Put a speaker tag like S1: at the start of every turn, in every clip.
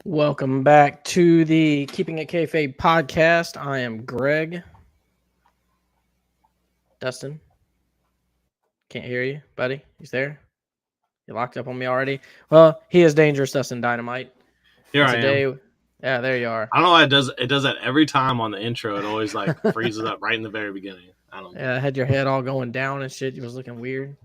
S1: Welcome back to the Keeping It Kayfabe podcast. I am Greg. Dustin, can't hear you, buddy. He's there. You locked up on me already. Well, he is Dangerous Dustin Dynamite.
S2: Here
S1: And
S2: I
S1: today,
S2: am.
S1: Yeah, there you are.
S2: I don't know why it does that every time on the intro. It always like freezes up right in the very beginning. I don't know.
S1: Yeah, had your head all going down and shit. It was looking weird.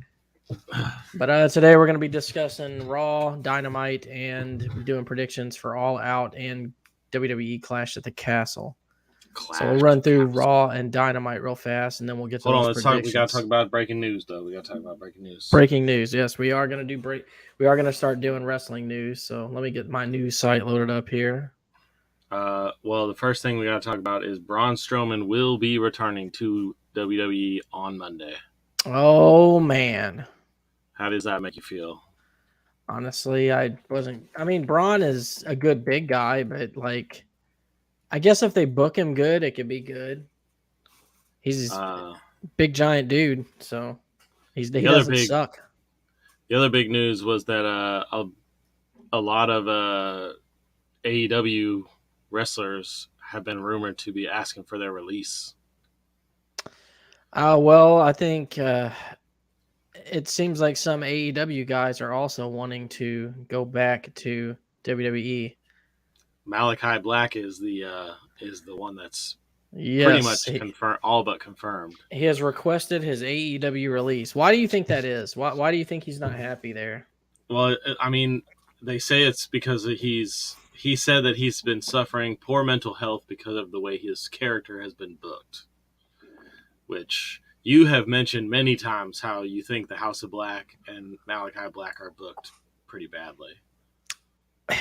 S1: But today we're going to be discussing Raw, Dynamite, and doing predictions for All Out and WWE Clash at the Castle. So we'll run through Raw and Dynamite real fast, and then we'll get to
S2: Hold on,
S1: those
S2: let's talk.
S1: predictions.
S2: We gotta talk about breaking news, though. We gotta talk about breaking news.
S1: Breaking news. Yes, we are gonna do We are gonna start doing wrestling news. So let me get my news site loaded up here.
S2: Well, the first thing we gotta talk about is Braun Strowman will be returning to WWE on Monday.
S1: Oh man,
S2: how does that make you feel?
S1: Honestly, I mean, Braun is a good big guy, but like, I guess if they book him good, it could be good. He's big giant dude, so he doesn't suck.
S2: The other big news was that a lot of AEW wrestlers have been rumored to be asking for their release.
S1: Well, I think it seems like some AEW guys are also wanting to go back to WWE.
S2: Malachi Black is the one that's pretty much confirmed, all but confirmed.
S1: He has requested his AEW release. Why do you think that is? Why do you think he's not happy there?
S2: Well, I mean, they say it's because he said that he's been suffering poor mental health because of the way his character has been booked, which you have mentioned many times how you think the House of Black and Malachi Black are booked pretty badly.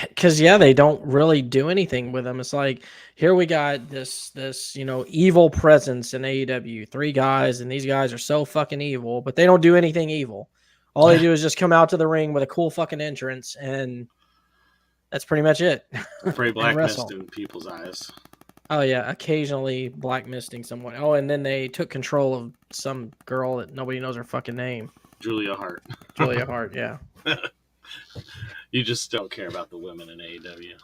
S1: Because they don't really do anything with them. It's like, here we got this evil presence in AEW, 3 guys, and these guys are so fucking evil, but they don't do anything evil. All they do is just come out to the ring with a cool fucking entrance, and that's pretty much it.
S2: Spray black mist in people's eyes.
S1: Oh yeah, occasionally black misting someone. Oh, and then they took control of some girl that nobody knows her fucking name.
S2: Julia Hart.
S1: Julia Hart, yeah.
S2: You just don't care about the women in AEW.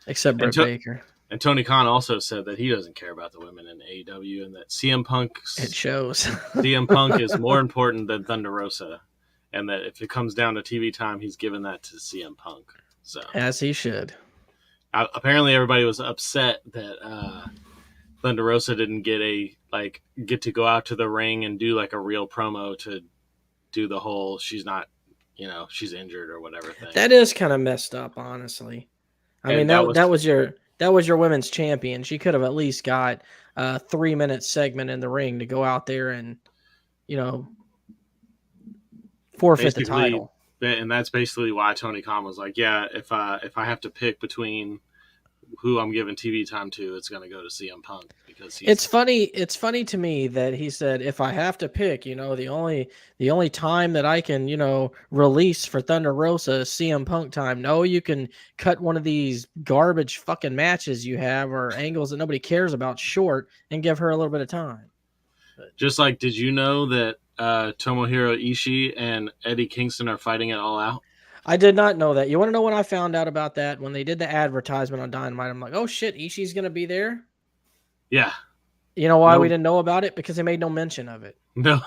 S1: Except Britt Baker.
S2: And Tony Khan also said that he doesn't care about the women in AEW and that CM Punk...
S1: It shows.
S2: CM Punk is more important than Thunder Rosa. And that if it comes down to TV time, he's given that to CM Punk. So
S1: as he should.
S2: Apparently everybody was upset that Thunder Rosa didn't get to go out to the ring and do like a real promo to do the whole she's not... she's injured or whatever thing.
S1: That is kind of messed up, honestly. I mean, that was your women's champion. She could have at least got a 3-minute segment in the ring to go out there and, forfeit the title.
S2: And that's basically why Tony Khan was like, yeah, if I have to pick between who I'm giving TV time to, it's going to go to CM Punk because
S1: it's funny to me that he said, if I have to pick, the only time that I can, release for Thunder Rosa is CM Punk time. No, you can cut one of these garbage fucking matches you have or angles that nobody cares about short and give her a little bit of time.
S2: Just like, did you know that Tomohiro Ishii and Eddie Kingston are fighting it all out?
S1: I did not know that. You want to know when I found out about that? When they did the advertisement on Dynamite, I'm like, oh shit, Ishii's going to be there?
S2: Yeah.
S1: You know why we didn't know about it? Because they made no mention of it.
S2: No,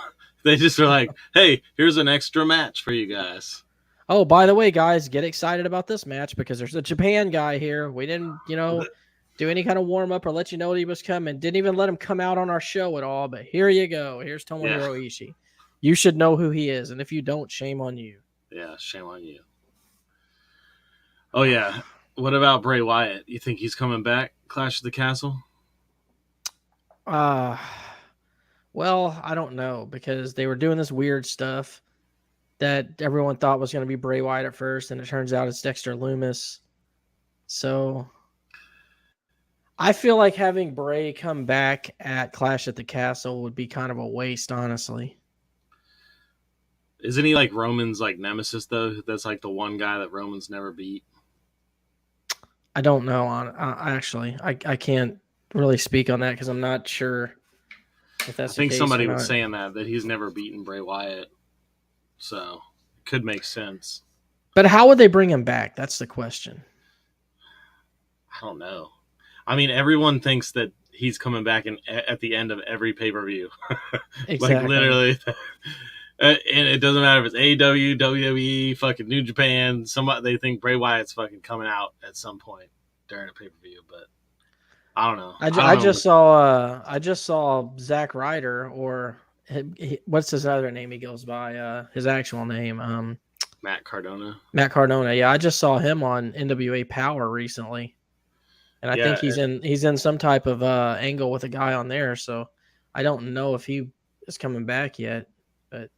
S2: they just were like, hey, here's an extra match for you guys.
S1: Oh, by the way, guys, get excited about this match because there's a Japan guy here. We didn't, do any kind of warm-up or let you know that he was coming. Didn't even let him come out on our show at all, but here you go. Here's Tomohiro Ishii. You should know who he is, and if you don't, shame on you.
S2: Yeah, shame on you. Oh, yeah. What about Bray Wyatt? You think he's coming back, Clash of the Castle?
S1: Well, I don't know, because they were doing this weird stuff that everyone thought was going to be Bray Wyatt at first, and it turns out it's Dexter Lumis. So I feel like having Bray come back at Clash at the Castle would be kind of a waste, honestly.
S2: Isn't he like Roman's like nemesis, though? That's like the one guy that Roman's never beat.
S1: I don't know. Actually, I can't really speak on that because I'm not sure if that's. I
S2: think somebody was saying that he's never beaten Bray Wyatt, so it could make sense.
S1: But how would they bring him back? That's the question.
S2: I don't know. I mean, everyone thinks that he's coming back at the end of every pay-per-view. Like,
S1: Exactly.
S2: literally. And it doesn't matter if it's AEW, WWE, fucking New Japan. Somebody, they think Bray Wyatt's fucking coming out at some point during a pay-per-view, but I don't know. I
S1: I
S2: don't
S1: just
S2: know.
S1: saw Zack Ryder, or what's his other name he goes by, his actual name,
S2: Matt Cardona.
S1: Matt Cardona. Yeah, I just saw him on NWA Power recently, and I think
S2: Yeah,
S1: he's in some type of angle with a guy on there. So I don't know if he is coming back yet, but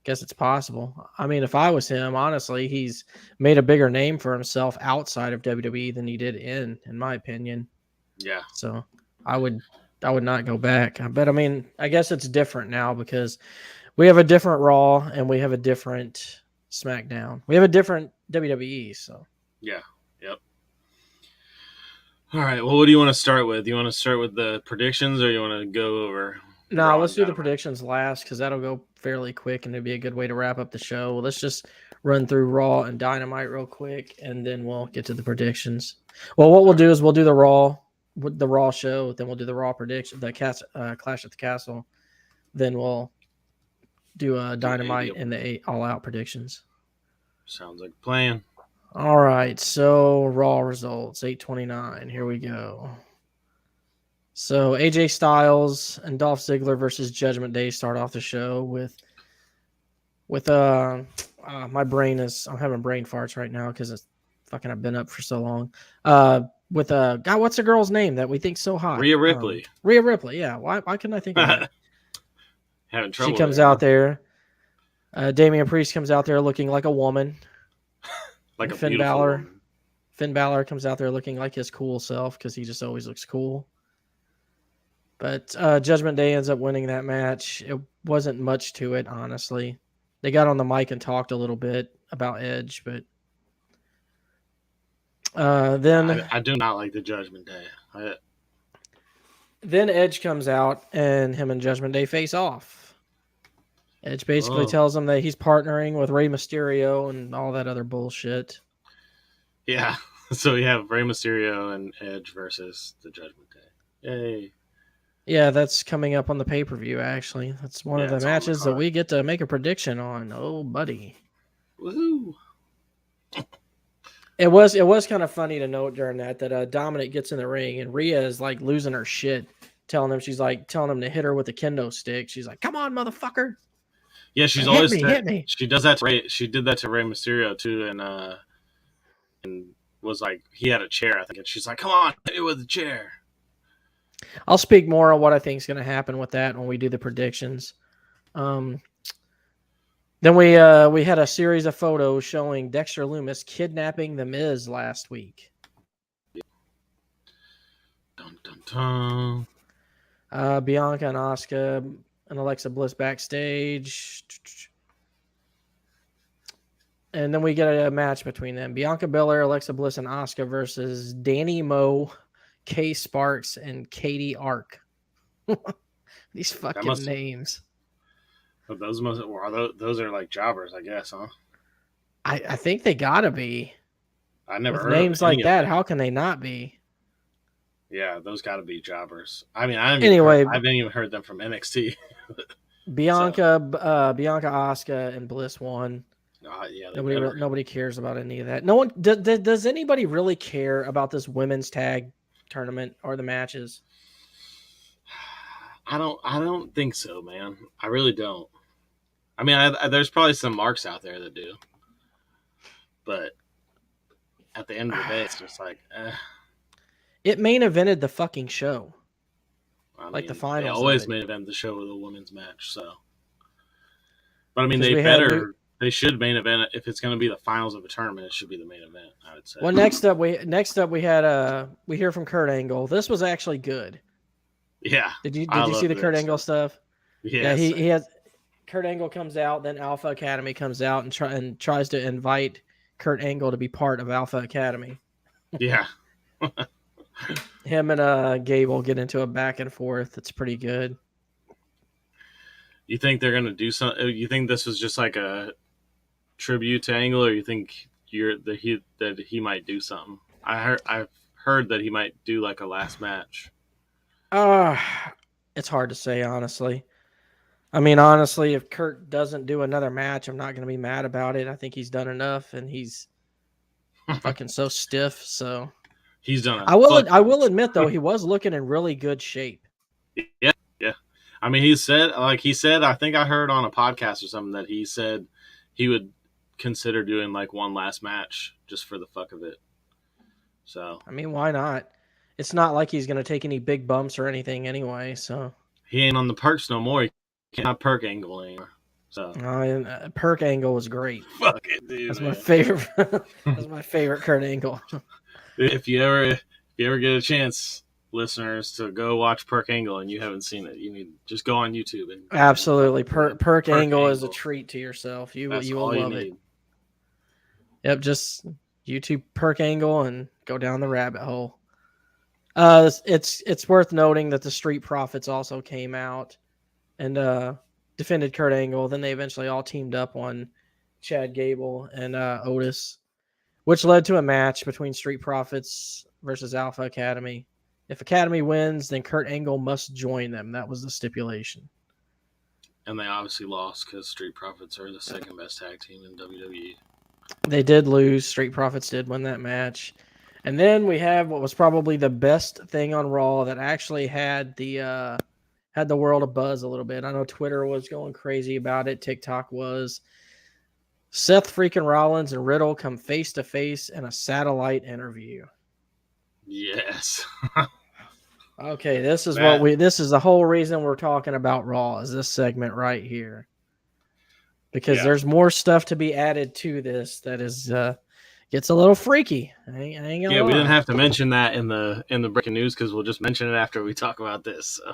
S1: guess it's possible. I mean, if I was him, honestly, he's made a bigger name for himself outside of WWE than he did in my opinion.
S2: yeah,
S1: So I would I would not go back. But I mean, I guess it's different now because we have a different Raw and we have a different SmackDown. We have a different WWE. So
S2: yeah, yep. All right. Well, what do you want to start with? You want to start with the predictions, or you want to go over
S1: now
S2: Raw
S1: let's
S2: and
S1: do the
S2: Dynamite?
S1: predictions last because that'll go fairly quick and it'll be a good way to wrap up the show. Let's just run through Raw and Dynamite real quick and then we'll get to the predictions. Well, what we'll do is we'll do the Raw show, then we'll do the Raw prediction, the Clash at the Castle, then we'll do
S2: Do
S1: Dynamite and
S2: AEW.
S1: the All Out predictions.
S2: Sounds like a plan.
S1: All right, so Raw results 8:29. Here we go. So AJ Styles and Dolph Ziggler versus Judgment Day start off the show with my brain is I'm having brain farts right now because it's fucking I've been up for so long. With God, what's the girl's name that we think so hot?
S2: Rhea Ripley.
S1: Rhea Ripley. Yeah, why couldn't I think of that?
S2: Having
S1: She
S2: trouble
S1: comes
S2: there, huh?
S1: out there. Damian Priest comes out there looking like a woman.
S2: Like
S1: And
S2: a beautiful woman.
S1: Finn Balor comes out there looking like his cool self because he just always looks cool. But Judgment Day ends up winning that match. It wasn't much to it, honestly. They got on the mic and talked a little bit about Edge, but then
S2: I do not like the Judgment Day.
S1: then Edge comes out and him and Judgment Day face off. Edge basically
S2: Oh,
S1: tells him that he's partnering with Rey Mysterio and all that other bullshit.
S2: yeah. So we have Rey Mysterio and Edge versus the Judgment Day. Yay.
S1: Yeah, that's coming up on the pay-per-view, actually. That's one of
S2: Yeah,
S1: the
S2: it's on the
S1: matches that
S2: card.
S1: we get to make a prediction on. Oh, buddy.
S2: Woohoo.
S1: It was kind of funny to note during that Dominic gets in the ring and Rhea is like losing her shit, telling him to hit her with a kendo stick. She's like, "Come on, motherfucker,
S2: Yeah, she's
S1: hit
S2: always
S1: me, hit me."
S2: she does that to Rey. She did that to Rey Mysterio too, and was like he had a chair, I think, and she's like, "Come on, hit me with the chair."
S1: I'll speak more on what I think is going to happen with that when we do the predictions. Um, then we had a series of photos showing Dexter Lumis kidnapping the Miz last week.
S2: Dun dun dun.
S1: Bianca and Asuka and Alexa Bliss backstage. And then we get a match between them. Bianca Belair, Alexa Bliss, and Asuka versus Danny Moe, Kay Sparks, and Katie Ark. These
S2: That
S1: fucking
S2: must
S1: names.
S2: those are like jobbers, I guess, huh?
S1: I think they gotta be.
S2: I never
S1: With
S2: heard of
S1: names
S2: any
S1: like
S2: of
S1: that,
S2: them.
S1: how can they not be?
S2: Yeah, those got to be jobbers. I mean,
S1: Anyway,
S2: I haven't even heard them from NXT. So,
S1: Bianca, Asuka, and Bliss won.
S2: yeah, they better.
S1: Nobody cares about any of that. No one does anybody really care about this women's tag tournament or the matches?
S2: I don't think so, man. I really don't. I mean, there's probably some marks out there that do, but at the end of the day, it's just like,
S1: It main evented the fucking show,
S2: I
S1: like the
S2: mean, they
S1: finals of
S2: always
S1: it,
S2: made event the show with a women's match. So, but I mean,
S1: because we had new.
S2: they should main event if it's going to be the finals of a tournament. It should be the main event, I would say.
S1: Well, next up we had we hear from Kurt Angle. This was actually good.
S2: Yeah,
S1: Did
S2: I
S1: you see
S2: love
S1: the Kurt
S2: this.
S1: Angle stuff? Yeah,
S2: Yes,
S1: he has. Kurt Angle comes out, then Alpha Academy comes out and tries to invite Kurt Angle to be part of Alpha Academy.
S2: yeah.
S1: Him and Gable get into a back and forth. It's pretty good.
S2: You think they're going to do something? You think this was just like a tribute to Angle, or you think that he might do something? I've heard that he might do like a last match.
S1: Uh, it's hard to say, honestly. I mean, honestly, if Kurt doesn't do another match, I'm not going to be mad about it. I think he's done enough, and he's fucking so stiff. So
S2: He's done a
S1: I
S2: fuck.
S1: will admit though, he was looking in really good shape.
S2: Yeah, yeah. I mean, he said, I think I heard on a podcast or something that he said he would consider doing like one last match just for the fuck of it. So
S1: I mean, why not? It's not like he's going to take any big bumps or anything anyway. So
S2: he ain't on the perks no more. He can't perk angle anymore. So
S1: Perk Angle was great.
S2: fuck it, dude.
S1: That's
S2: man.
S1: my favorite. That's my favorite Kurt Angle.
S2: If you ever get a chance, listeners, to go watch Perk Angle and you haven't seen it, you need just go on YouTube and
S1: Absolutely, Perk Angle is a treat to yourself. You will love it. Yep, just YouTube Perk Angle and go down the rabbit hole. It's worth noting that the Street Profits also came out and defended Kurt Angle. Then they eventually all teamed up on Chad Gable and Otis, which led to a match between Street Profits versus Alpha Academy. If Academy wins, then Kurt Angle must join them. That was the stipulation.
S2: And they obviously lost because Street Profits are the second best tag team in WWE.
S1: They did lose. Street Profits did win that match. And then we have what was probably the best thing on Raw that actually had the world abuzz a little bit. I know Twitter was going crazy about it. TikTok was. Seth freaking Rollins and Riddle come face to face in a satellite interview.
S2: Yes.
S1: Okay, this is this is the whole reason we're talking about Raw, is this segment right here. Because there's more stuff to be added to this that is gets a little freaky. I ain't gonna lie.
S2: We didn't have to mention that in the breaking news because we'll just mention it after we talk about this. So.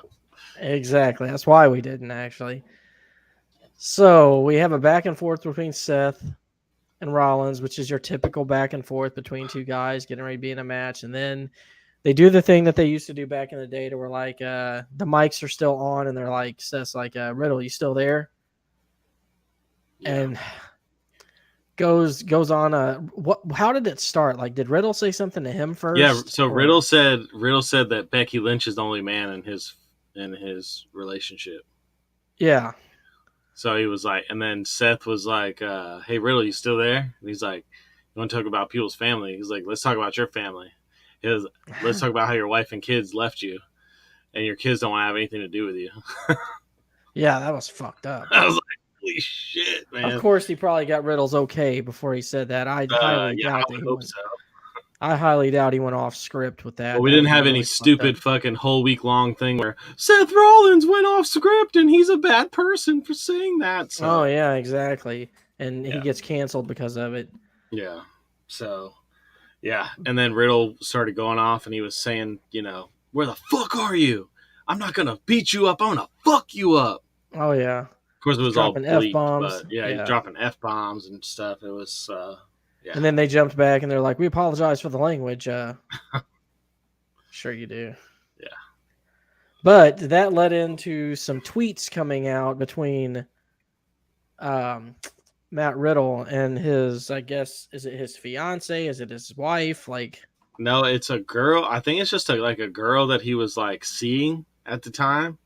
S1: Exactly. That's why we didn't actually. So we have a back and forth between Seth and Rollins, which is your typical back and forth between two guys getting ready to be in a match. And then they do the thing that they used to do back in the day to where like the mics are still on and they're like, Seth's like, Riddle, you still there? Yeah. And goes on how did it start? Like, did Riddle say something to him first?
S2: Yeah, so Riddle said that Becky Lynch is the only man in his relationship.
S1: Yeah.
S2: So he was like, and then Seth was like, hey, Riddle, you still there? And he's like, you want to talk about people's family? He's like, let's talk about your family. He goes, let's talk about how your wife and kids left you and your kids don't want to have anything to do with you.
S1: Yeah, that was fucked up.
S2: I was like, holy shit, man.
S1: Of course, he probably got Riddle's okay before he said that. I highly doubt that he hope so. I highly doubt he went off script with that.
S2: Well, we didn't have any stupid fucking whole week long thing where Seth Rollins went off script and he's a bad person for saying that. So.
S1: Oh, yeah, exactly. And he gets canceled because of it.
S2: Yeah. So, yeah. And then Riddle started going off and he was saying, where the fuck are you? I'm not going to beat you up. I'm going to fuck you up.
S1: Oh, yeah.
S2: Of course, it was all bleeped,
S1: F-bombs.
S2: But he's dropping F-bombs and stuff. It was, yeah.
S1: And then they jumped back and they're like, we apologize for the language. Sure you do.
S2: Yeah.
S1: But that led into some tweets coming out between Matt Riddle and his, I guess, is it his fiance? Is it his wife? Like,
S2: no, it's a girl. I think it's just like a girl that he was like seeing at the time.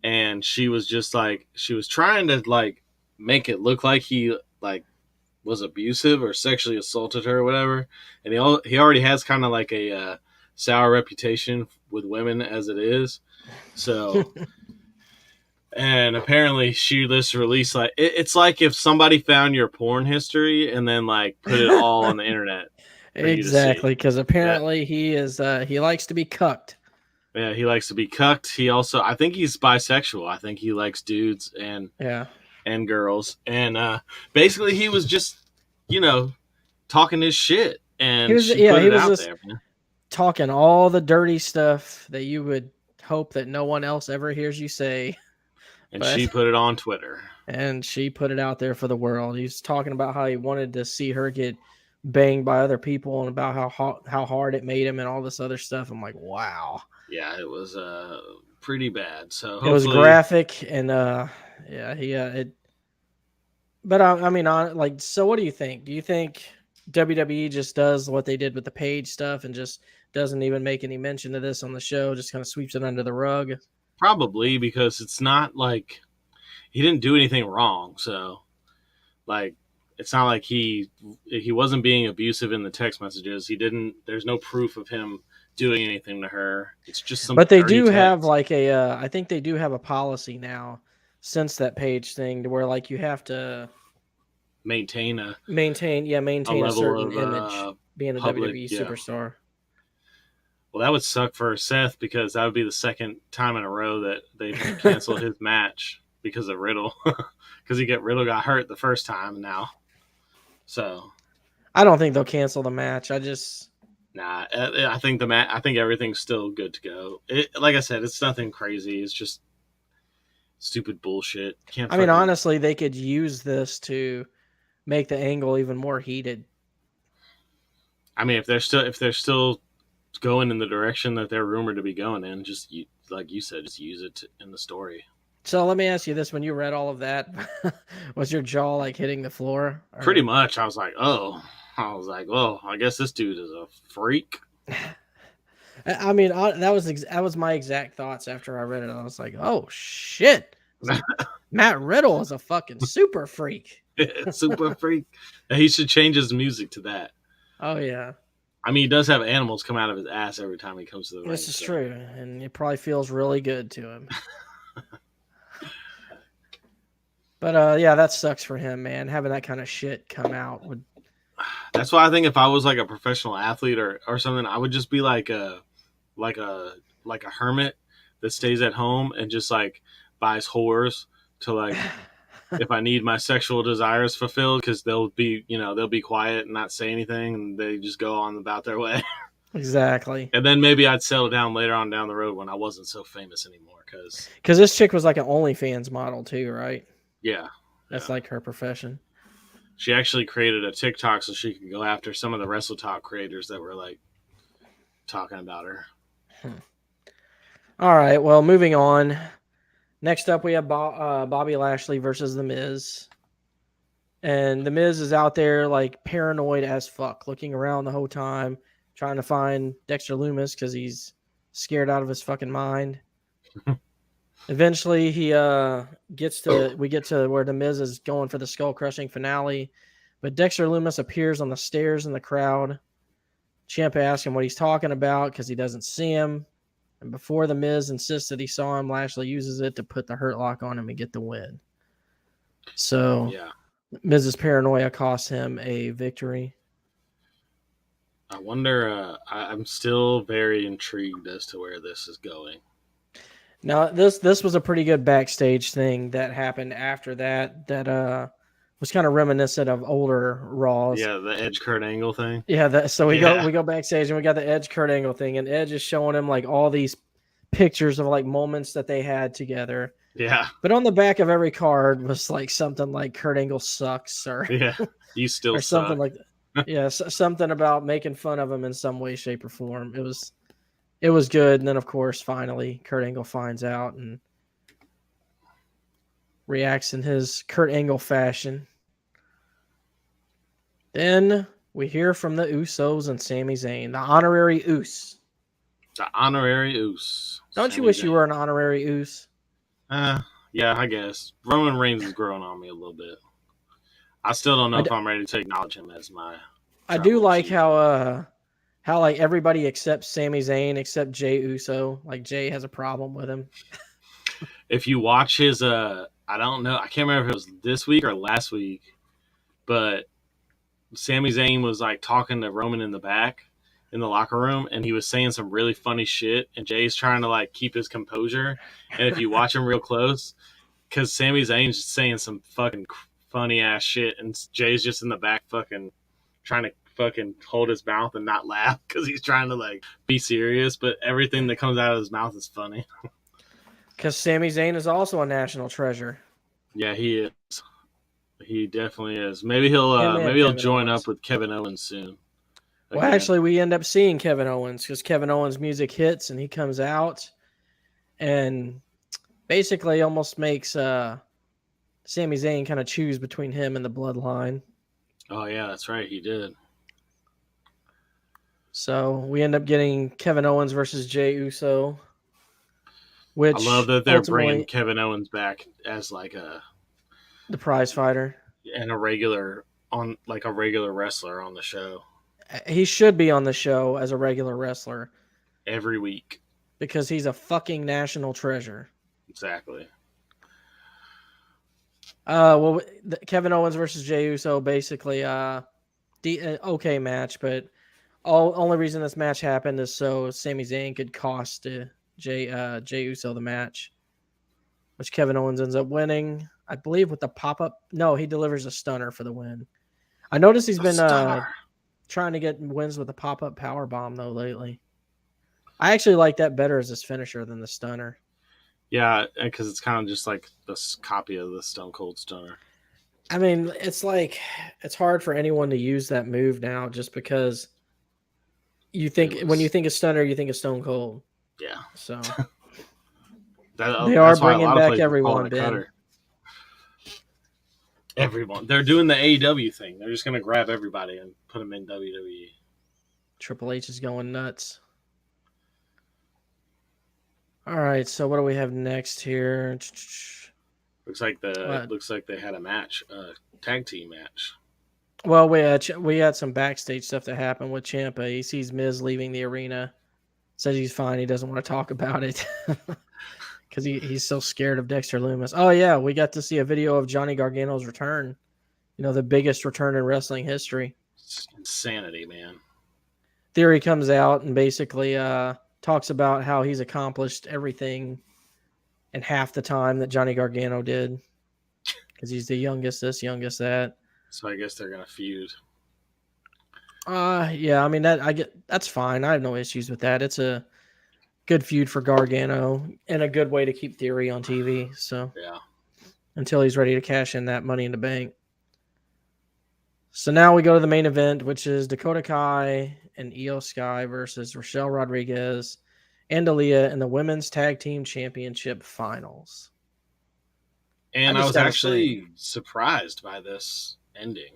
S2: And she was just like, she was trying to like make it look like he like was abusive or sexually assaulted her or whatever. And he already has kind of like a sour reputation with women as it is. So, and apparently she just released like, it's like if somebody found your porn history and then like put it all on the internet.
S1: Exactly. Because apparently he is, he likes to be cucked.
S2: Yeah, he likes to be cucked. He also, I think he's bisexual. I think he likes dudes and girls. And basically, he was just, talking his shit. And he put it out there, man.
S1: Talking all the dirty stuff that you would hope that no one else ever hears you say.
S2: And she put it on Twitter.
S1: And she put it out there for the world. He's talking about how he wanted to see her get banged by other people and about how hard it made him and all this other stuff. I'm like, wow.
S2: Yeah, it was pretty bad. So
S1: it was graphic and But I mean, like, so what do you think? Do you think WWE just does what they did with the Page stuff and just doesn't even make any mention of this on the show, just kind of sweeps it under the rug.
S2: Probably because it's not like he didn't do anything wrong. So, like, it's not like he wasn't being abusive in the text messages. He didn't. There's no proof of him doing anything to her. It's just some.
S1: But they
S2: dirty
S1: do have
S2: text.
S1: like a, I think they do have a policy now since that page thing to where like you have to
S2: Maintain a
S1: maintain a
S2: level
S1: certain
S2: of
S1: image being a
S2: public.
S1: WWE
S2: Yeah.
S1: superstar.
S2: Well, that would suck for Seth because that would be the second time in a row that they canceled his match because of Riddle. Because Riddle got hurt the first time now. So
S1: I don't think they'll cancel the match.
S2: nah, I think I think everything's still good to go. Like I said, it's nothing crazy. It's just stupid bullshit.
S1: I mean, honestly, they could use this to make the angle even more heated.
S2: I mean, if they're still going in the direction that they're rumored to be going in, just like you said, just use it in the story.
S1: So let me ask you this: when you read all of that, was your jaw like hitting the floor? Or...
S2: Pretty much. I was like, oh, I guess this dude is a freak.
S1: I mean, that was my exact thoughts after I read it. I was like, oh shit! Like, Matt Riddle is a fucking super freak.
S2: Super freak. He should change his music to that.
S1: Oh yeah.
S2: I mean, he does have animals come out of his ass every time he comes to the ring.
S1: This is true, and it probably feels really good to him. But yeah, that sucks for him, man. Having that kind of shit come out would.
S2: That's why I think if I was like a professional athlete or something, I would just be like a hermit that stays at home and just like buys whores to like if I need my sexual desires fulfilled, because they'll be quiet and not say anything and they just go on about their way.
S1: Exactly.
S2: And then maybe I'd settle down later on down the road when I wasn't so famous anymore.
S1: Because this chick was like an OnlyFans model too, right?
S2: Yeah.
S1: That's like her profession.
S2: She actually created a TikTok so she could go after some of the WrestleTalk creators that were like talking about her.
S1: All right. Well, moving on. Next up, we have Bobby Lashley versus The Miz. And The Miz is out there like paranoid as fuck, looking around the whole time, trying to find Dexter Lumis because he's scared out of his fucking mind. Eventually, we get to where The Miz is going for the skull crushing finale, but Dexter Lumis appears on the stairs in the crowd. Ciampa asks him what he's talking about because he doesn't see him. And before The Miz insists that he saw him, Lashley uses it to put the hurt lock on him and get the win. So,
S2: yeah,
S1: Miz's paranoia costs him a victory.
S2: I wonder. I'm still very intrigued as to where this is going.
S1: Now, this was a pretty good backstage thing that happened after that was kind of reminiscent of older Raws.
S2: Yeah, the Edge Kurt Angle thing.
S1: Yeah, so we go backstage and we got the Edge Kurt Angle thing, and Edge is showing him like all these pictures of like moments that they had together.
S2: Yeah.
S1: But on the back of every card was like something like Kurt Angle sucks or
S2: you still
S1: or
S2: suck.
S1: something like that. Yeah, something about making fun of him in some way, shape, or form. It was good, and then of course, finally, Kurt Angle finds out and reacts in his Kurt Angle fashion. Then we hear from the Usos and Sami Zayn, the honorary Us.
S2: The honorary Us.
S1: Don't you wish you were an honorary Us?
S2: Yeah, I guess. Roman Reigns is growing on me a little bit. I still don't know if I'm ready to acknowledge him as my.
S1: I do like how like everybody except Sami Zayn except Jey Uso, like Jey has a problem with him.
S2: If you watch his I don't know, I can't remember if it was this week or last week, but Sami Zayn was like talking to Roman in the back in the locker room, and he was saying some really funny shit, and Jay's trying to like keep his composure. And if you watch him real close, because Sami Zayn's just saying some fucking funny ass shit, and Jay's just in the back fucking trying to fucking hold his mouth and not laugh because he's trying to like be serious, but everything that comes out of his mouth is funny.
S1: Because Sami Zayn is also a national treasure.
S2: Yeah, he is. He definitely is. Maybe he'll join up with Kevin Owens soon.
S1: Well, actually, we end up seeing Kevin Owens because Kevin Owens' music hits and he comes out and basically almost makes Sami Zayn kind of choose between him and the bloodline.
S2: Oh, yeah, that's right. He did.
S1: So we end up getting Kevin Owens versus Jey Uso,
S2: I love
S1: which
S2: that they're bringing
S1: ultimately
S2: Kevin Owens back as like
S1: the prize fighter.
S2: a regular wrestler on the show
S1: He should be on the show as a regular wrestler
S2: every week.
S1: because he's a fucking national treasure.
S2: Exactly.
S1: Well, Kevin Owens versus Jey Uso, basically, okay match, but only reason this match happened is so Sami Zayn could cost Jey Uso the match, which Kevin Owens ends up winning, I believe, with the pop up. No, he delivers a stunner for the win. I noticed he's been trying to get wins with the pop up power bomb though lately. I actually like that better as his finisher than the stunner.
S2: Yeah, because it's kind of just like this copy of the Stone Cold Stunner.
S1: I mean, it's like it's hard for anyone to use that move now, just because when you think of stunner, you think of Stone Cold.
S2: Yeah.
S1: So they are
S2: that's why a
S1: bringing
S2: lot of
S1: back
S2: places call
S1: everyone,
S2: it a
S1: Ben.
S2: cutter. Everyone. They're doing the AEW thing. They're just going to grab everybody and put them in WWE.
S1: Triple H is going nuts. All right, so what do we have next here?
S2: Looks like they had a match, a tag team match.
S1: Well, we had some backstage stuff that happened with Ciampa. He sees Miz leaving the arena, says he's fine. He doesn't want to talk about it because he's so scared of Dexter Lumis. Oh yeah, we got to see a video of Johnny Gargano's return. You know, the biggest return in wrestling history.
S2: It's insanity, man.
S1: Theory comes out and basically talks about how he's accomplished everything in half the time that Johnny Gargano did, because he's the youngest this, youngest that.
S2: So I guess they're gonna feud.
S1: Yeah, I mean that's fine. I have no issues with that. It's a good feud for Gargano and a good way to keep Theory on TV. So
S2: yeah,
S1: until he's ready to cash in that Money in the Bank. So now we go to the main event, which is Dakota Kai and Io Sky versus Rochelle Rodriguez and Aaliyah in the Women's Tag Team Championship Finals.
S2: And I was actually surprised by this ending.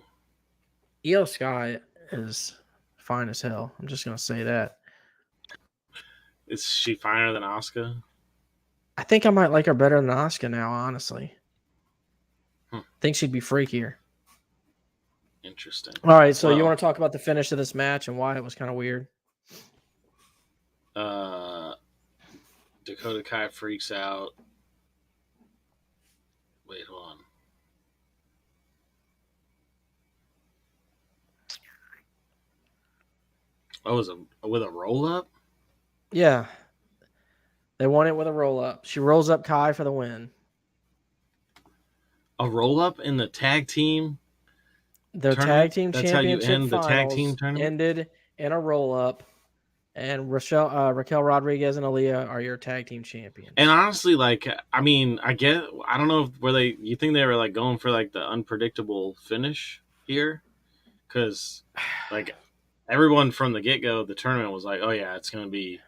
S1: Io Sky is fine as hell. I'm just gonna say that.
S2: Is she finer than Asuka?
S1: I think I might like her better than Asuka now, honestly. I think she'd be freakier.
S2: Interesting.
S1: All right, so you want to talk about the finish of this match and why it was kind of weird?
S2: Dakota Kai freaks out. Wait, hold on. Oh, was it with a roll up?
S1: Yeah. They won it with a roll up. She rolls up Kai for the win.
S2: A roll up in the tag team?
S1: Their
S2: tournament?
S1: tag team
S2: That's championship
S1: how you end
S2: the tag
S1: team
S2: tournament?
S1: Ended in a roll up, and Raquel Rodriguez and Aaliyah are your tag team champions.
S2: And honestly, like, I mean, I don't know if you think they were like going for like the unpredictable finish here? Because like everyone from the get go of the tournament was like, oh yeah, it's gonna be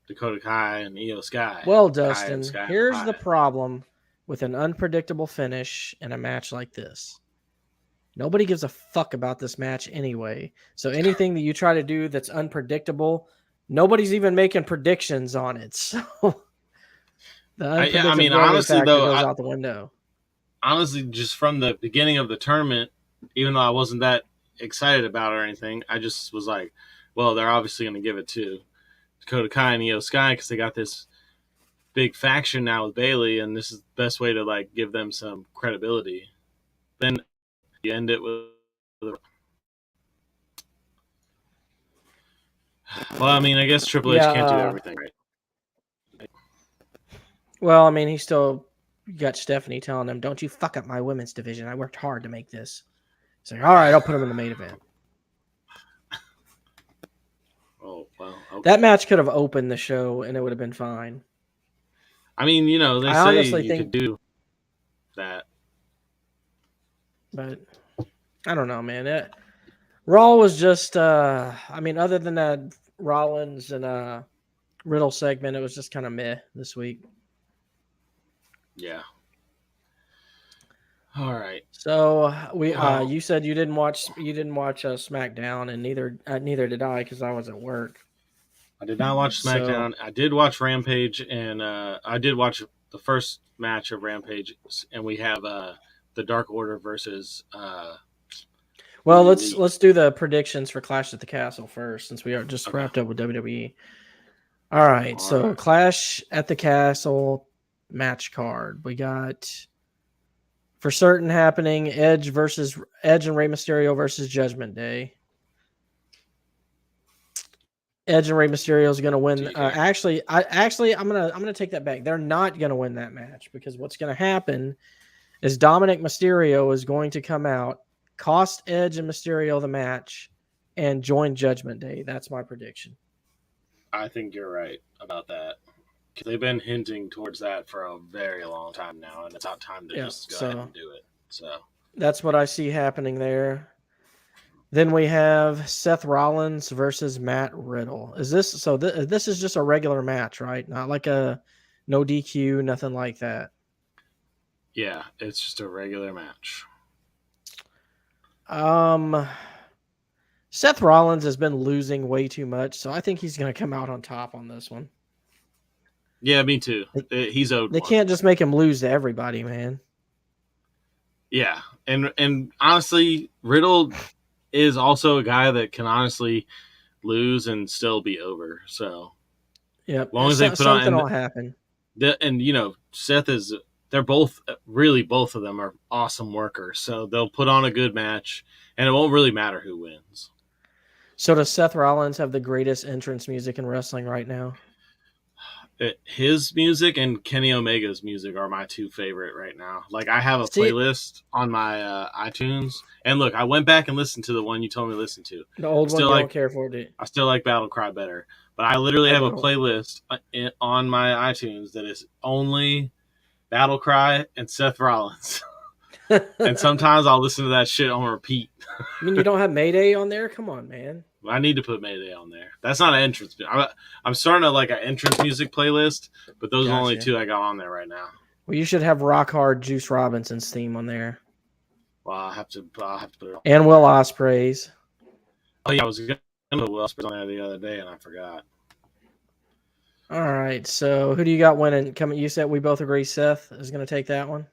S2: Dakota Kai and Io Sky.
S1: Well, Dustin, here's the problem with an unpredictable finish in a match like this. Nobody gives a fuck about this match anyway. So anything that you try to do that's unpredictable, nobody's even making predictions on it. So the unpredictability factor goes out the window.
S2: Honestly, just from the beginning of the tournament, even though I wasn't that excited about it or anything, I just was like, well, they're obviously going to give it to Dakota Kai and Io Sky because they got this big faction now with Bayley, and this is the best way to like give them some credibility. Then you end it with well, I mean, I guess Triple H can't do everything, right?
S1: Well, I mean, he still got Stephanie telling him, "Don't you fuck up my women's division. I worked hard to make this." He's like, "All right, I'll put him in the main event."
S2: Oh well, okay.
S1: That match could have opened the show, and it would have been fine.
S2: I mean, you know, they say you could do that,
S1: but I don't know, man. Raw was just, I mean, other than that Rollins and Riddle segment, it was just kind of meh this week.
S2: Yeah. All right.
S1: So
S2: Well,
S1: you said you didn't watch SmackDown, and neither did I because I was at work.
S2: I did not watch
S1: So
S2: SmackDown. I did watch Rampage, and I did watch the first match of Rampage, and we have the Dark Order versus the
S1: well,
S2: Elite.
S1: let's do the predictions for Clash at the Castle first, since we are just
S2: Okay.
S1: wrapped up with WWE. All right,
S2: All
S1: so
S2: right.
S1: Clash at the Castle match card. We got for certain happening Edge and Rey Mysterio versus Judgment Day. Edge and Rey Mysterio is going to win.
S2: TK.
S1: I'm gonna take that back. They're not going to win that match because what's going to happen is Dominic Mysterio is going to come out, cost Edge and Mysterio the match, and join Judgment Day. That's my prediction.
S2: I think you're right about that. Because they've been hinting towards that for a very long time now, and it's about time to just go ahead and do it. So
S1: that's what I see happening there. Then we have Seth Rollins versus Matt Riddle. Is this so? This is just a regular match, right? Not like a no DQ, nothing like that.
S2: yeah, it's just a regular match.
S1: Seth Rollins has been losing way too much, so I think he's going to come out on top on this one.
S2: Yeah, me too. He's owed.
S1: They can't just make him lose to everybody, man.
S2: Yeah, and honestly, Riddle is also a guy that can honestly lose and still be over. So,
S1: yep,
S2: as long as they put
S1: something
S2: on
S1: will happen.
S2: And you know, Seth is. They're both really both of them are awesome workers. So they'll put on a good match, and it won't really matter who wins.
S1: So does Seth Rollins have the greatest entrance music in wrestling right now?
S2: His music and Kenny Omega's music are my two favorite right now. Like I have a playlist on my iTunes, and look, I went back and listened to the one you told me to listen to.
S1: The old one, you don't care for it.
S2: I still like Battle Cry better, but I literally have a playlist on my iTunes that is only Battle Cry and Seth Rollins. And sometimes I'll listen to that shit on repeat.
S1: I mean, you don't have Mayday on there? Come on, man.
S2: I need to put Mayday on there. That's not an entrance. I'm starting to like an entrance music playlist, but those are the only two I got on there right now.
S1: Well, you should have Rock Hard Juice Robinson's theme on there.
S2: Well, I'll have to put it on.
S1: And Will Ospreay's.
S2: Oh yeah, I was going to put Will Ospreay's on there the other day, and I forgot.
S1: All right, so who do you got winning? You said we both agree Seth is going to take that one?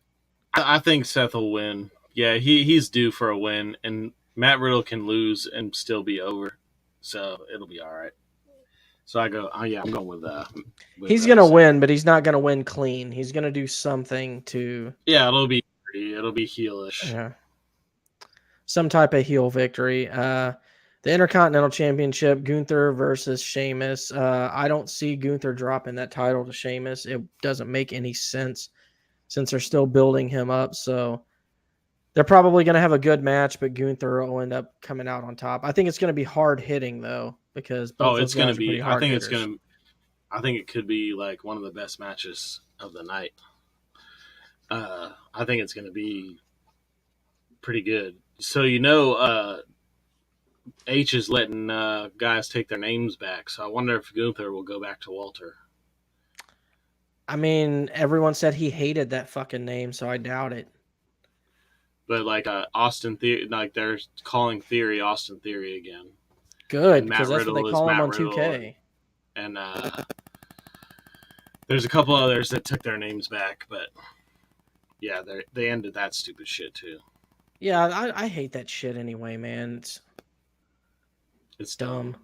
S2: I think Seth will win. Yeah, he's due for a win, and Matt Riddle can lose and still be over. So it'll be all right. So I go, I'm going with
S1: he's going to win, but he's not going to win clean. He's going to do something to.
S2: Yeah, it'll be heelish.
S1: Yeah. Some type of heel victory. The Intercontinental Championship, Gunther versus Sheamus. I don't see Gunther dropping that title to Sheamus. It doesn't make any sense since they're still building him up. So they're probably going to have a good match, but Gunther will end up coming out on top. I think it's going to be hard hitting though, because
S2: it's going to be. I think
S1: hitters.
S2: I think it could be like one of the best matches of the night. I think it's going to be pretty good. So H is letting guys take their names back. So I wonder if Gunther will go back to Walter.
S1: I mean, everyone said he hated that fucking name, so I doubt it.
S2: But like Austin Theory, like they're calling Theory Austin Theory again.
S1: Good, because that's what they call him on 2K.
S2: And there's a couple others that took their names back, but yeah, they ended that stupid shit too.
S1: Yeah, I hate that shit anyway, man.
S2: It's dumb.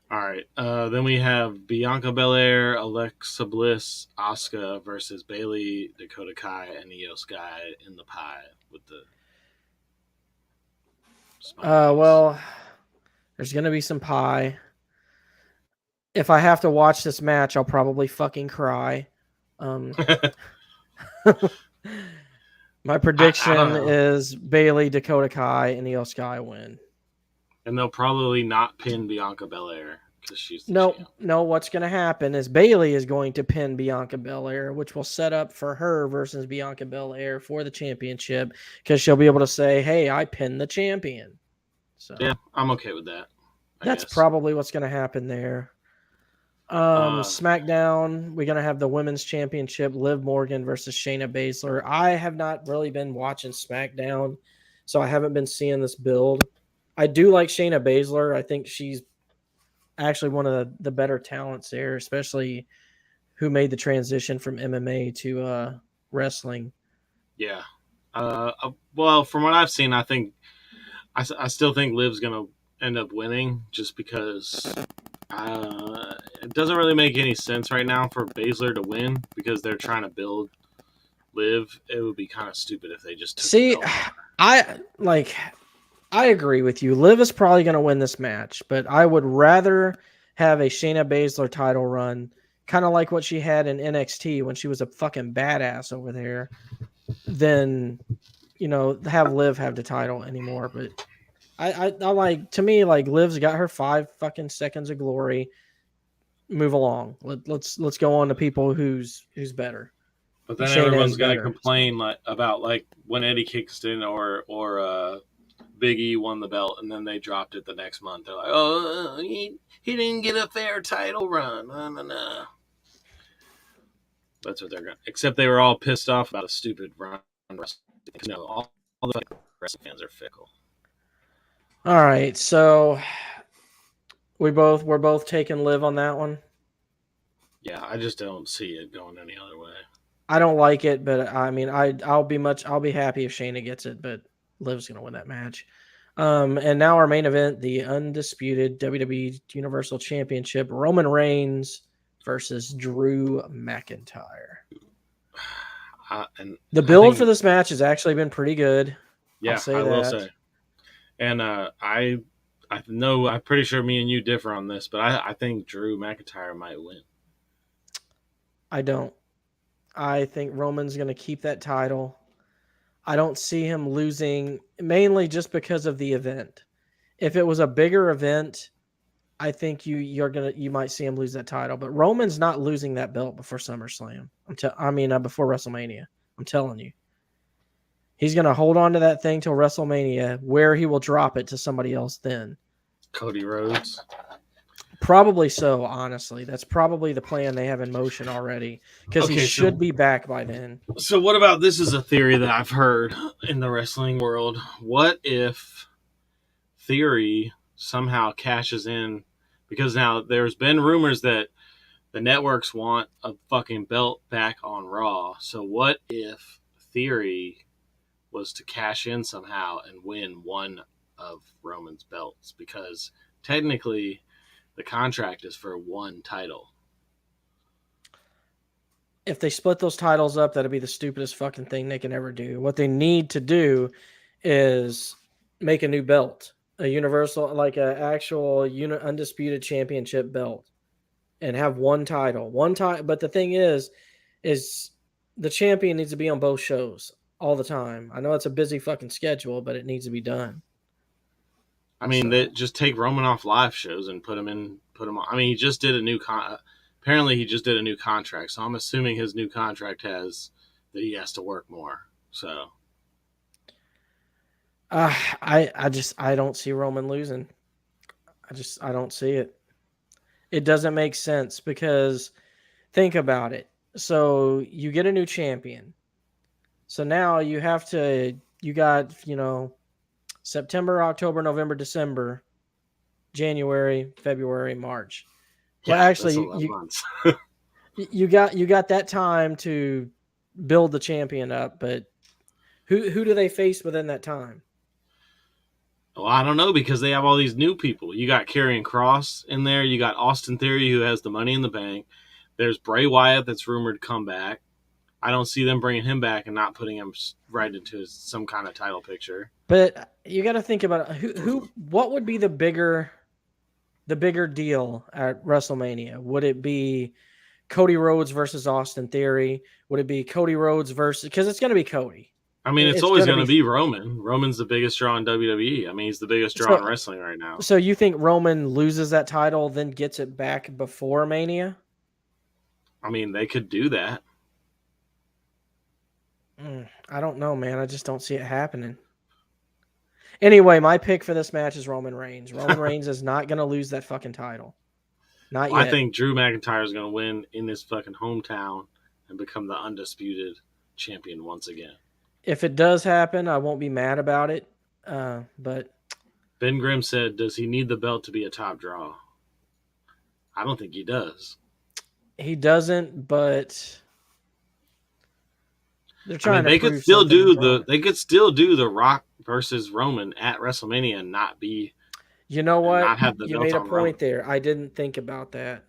S2: All right. Then we have Bianca Belair, Alexa Bliss, Asuka versus Bayley, Dakota Kai, and Io Sky in the pie with the.
S1: Well, there's gonna be some pie. If I have to watch this match, I'll probably fucking cry. My prediction is Bayley, Dakota Kai, and Io Sky win.
S2: And they'll probably not pin Bianca Belair because she's the champ.
S1: No. What's going to happen is Bayley is going to pin Bianca Belair, which will set up for her versus Bianca Belair for the championship, because she'll be able to say, "Hey, I pinned the champion." So
S2: yeah, I'm okay with that.
S1: That's probably what's going to happen there. SmackDown, we're gonna have the women's championship, Liv Morgan versus Shayna Baszler. I have not really been watching SmackDown, so I haven't been seeing this build. I do like Shayna Baszler. I think she's actually one of the better talents there, especially who made the transition from MMA to wrestling.
S2: Yeah. Well, from what I've seen, I think I still think Liv's gonna end up winning just because it doesn't really make any sense right now for Baszler to win because they're trying to build Liv. It would be kind of stupid if they just took the
S1: See,
S2: belt from her.
S1: I agree with you. Liv is probably going to win this match, but I would rather have a Shayna Baszler title run, kind of like what she had in NXT when she was a fucking badass over there, than have Liv have the title anymore. But I like, to me, like, Liv's got her 5 fucking seconds of glory. Move along. Let's go on to people who's better.
S2: But
S1: And
S2: then
S1: Shayna is
S2: everyone's gonna
S1: better.
S2: complain about when Eddie Kingston or Big E won the belt and then they dropped it the next month. They're like, oh, he didn't get a fair title run. No. That's what they're going to. Except they were all pissed off about a stupid run. All the wrestling fans are fickle.
S1: All right, so we're both taking Liv on that one.
S2: Yeah, I just don't see it going any other way.
S1: I don't like it, but I mean, I'll be happy if Shayna gets it, but Liv's gonna win that match. And now our main event, the undisputed WWE Universal Championship, Roman Reigns versus Drew McIntyre.
S2: And
S1: the build for this match has actually been pretty good.
S2: Yeah, I will say. And I know I'm pretty sure me and you differ on this, but I think Drew McIntyre might win.
S1: I don't. I think Roman's going to keep that title. I don't see him losing, mainly just because of the event. If it was a bigger event, I think you might see him lose that title. But Roman's not losing that belt before SummerSlam. Before WrestleMania. I'm telling you. He's going to hold on to that thing till WrestleMania, where he will drop it to somebody else then.
S2: Cody Rhodes?
S1: Probably so, honestly. That's probably the plan they have in motion already, because he should be back by then.
S2: So what about, this is a theory that I've heard in the wrestling world. What if Theory somehow cashes in? Because now there's been rumors that the networks want a fucking belt back on Raw. So what if Theory was to cash in somehow and win one of Roman's belts? Because technically the contract is for one title.
S1: If they split those titles up, that'd be the stupidest fucking thing they can ever do. What they need to do is make a new belt, a universal, like an actual undisputed championship belt, and have one title. But the thing is the champion needs to be on both shows all the time. I know it's a busy fucking schedule, but it needs to be done.
S2: I mean, they just take Roman off live shows and put him on. I mean, he just did a new apparently he just did a new contract, so I'm assuming his new contract has that he has to work more. So
S1: I don't see Roman losing. I don't see it. It doesn't make sense, because think about it. So you get a new champion. So now you got, September, October, November, December, January, February, March. Well, actually, you got that time to build the champion up, but who do they face within that time?
S2: Well, I don't know, because they have all these new people. You got Karrion Kross in there. You got Austin Theory, who has the Money in the Bank. There's Bray Wyatt that's rumored to come back. I don't see them bringing him back and not putting him right into some kind of title picture.
S1: But you got to think about what would be the bigger deal at WrestleMania? Would it be Cody Rhodes versus Austin Theory? Would it be Cody Rhodes versus, because it's going to be Cody.
S2: I mean, it's always going to be Roman. Roman's the biggest draw in WWE. I mean, he's the biggest draw in wrestling right now.
S1: So you think Roman loses that title, then gets it back before Mania?
S2: I mean, they could do that.
S1: I don't know, man. I just don't see it happening. Anyway, my pick for this match is Roman Reigns. Roman Reigns is not going to lose that fucking title. Not
S2: Well, I
S1: yet.
S2: think Drew McIntyre is going to win in his fucking hometown and become the undisputed champion once again.
S1: If it does happen, I won't be mad about it. But
S2: Ben Grimm said, does he need the belt to be a top draw? I don't think he does.
S1: he doesn't, but they're
S2: I
S1: trying
S2: mean,
S1: to
S2: they could
S1: prove
S2: still
S1: something
S2: do
S1: with Roman.
S2: the Rock versus Roman at WrestleMania and not be
S1: You know
S2: and
S1: what?
S2: not have the
S1: You
S2: belt
S1: made a
S2: on Roman
S1: point there. I didn't think about that.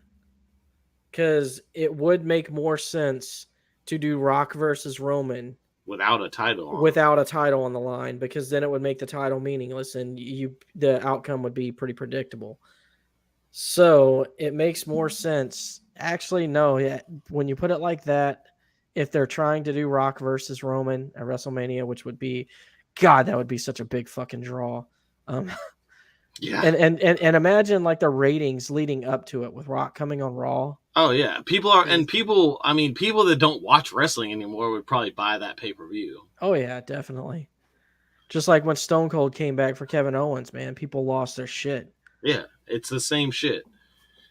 S1: Because it would make more sense to do Rock versus Roman
S2: without a title on.
S1: without a title on the line, because then it would make the title meaningless and the outcome would be pretty predictable. So it makes more sense. Actually, no. Yeah, when you put it like that, if they're trying to do Rock versus Roman at WrestleMania, which would be, God, that would be such a big fucking draw. Um,
S2: Yeah.
S1: and imagine like the ratings leading up to it with Rock coming on Raw.
S2: Oh yeah, people that don't watch wrestling anymore would probably buy that pay-per-view.
S1: Oh yeah, definitely. Just like when Stone Cold came back for Kevin Owens, man, people lost their shit.
S2: Yeah, it's the same shit.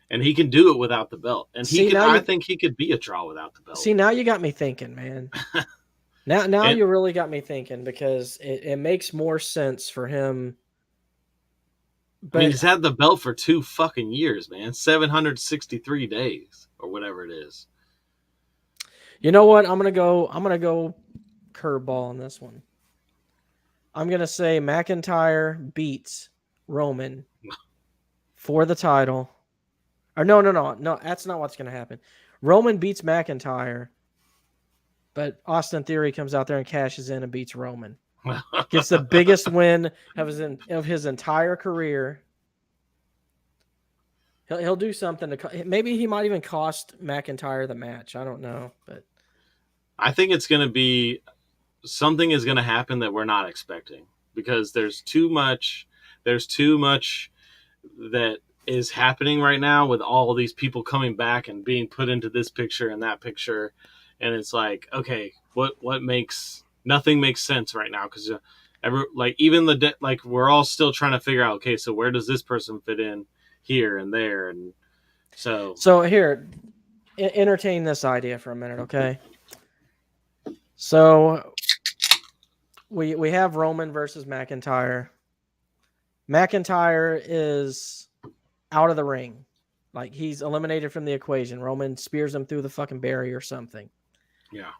S2: And he can do it without the belt. And I think he could be a draw without the belt.
S1: See, now you got me thinking, man. now you really got me thinking, because it makes more sense for him.
S2: But I mean, he's had the belt for 2 fucking years, man. 763 days or whatever it is.
S1: You know what? I'm gonna go curveball on this one. I'm gonna say McIntyre beats Roman for the title. Or no, that's not what's gonna happen. Roman beats McIntyre, but Austin Theory comes out there and cashes in and beats Roman. Gets the biggest win of his entire career. He'll do something to, maybe he might even cost McIntyre the match. I don't know, but
S2: I think it's going to be something is going to happen that we're not expecting, because there's too much that is happening right now with all these people coming back and being put into this picture and that picture, and it's like, okay, what makes nothing makes sense right now, because we're all still trying to figure out, okay, so where does this person fit in here and there, and so
S1: here, entertain this idea for a minute, okay? So we have Roman versus McIntyre. McIntyre is out of the ring. Like, he's eliminated from the equation. Roman spears him through the fucking barrier or something.
S2: Yeah.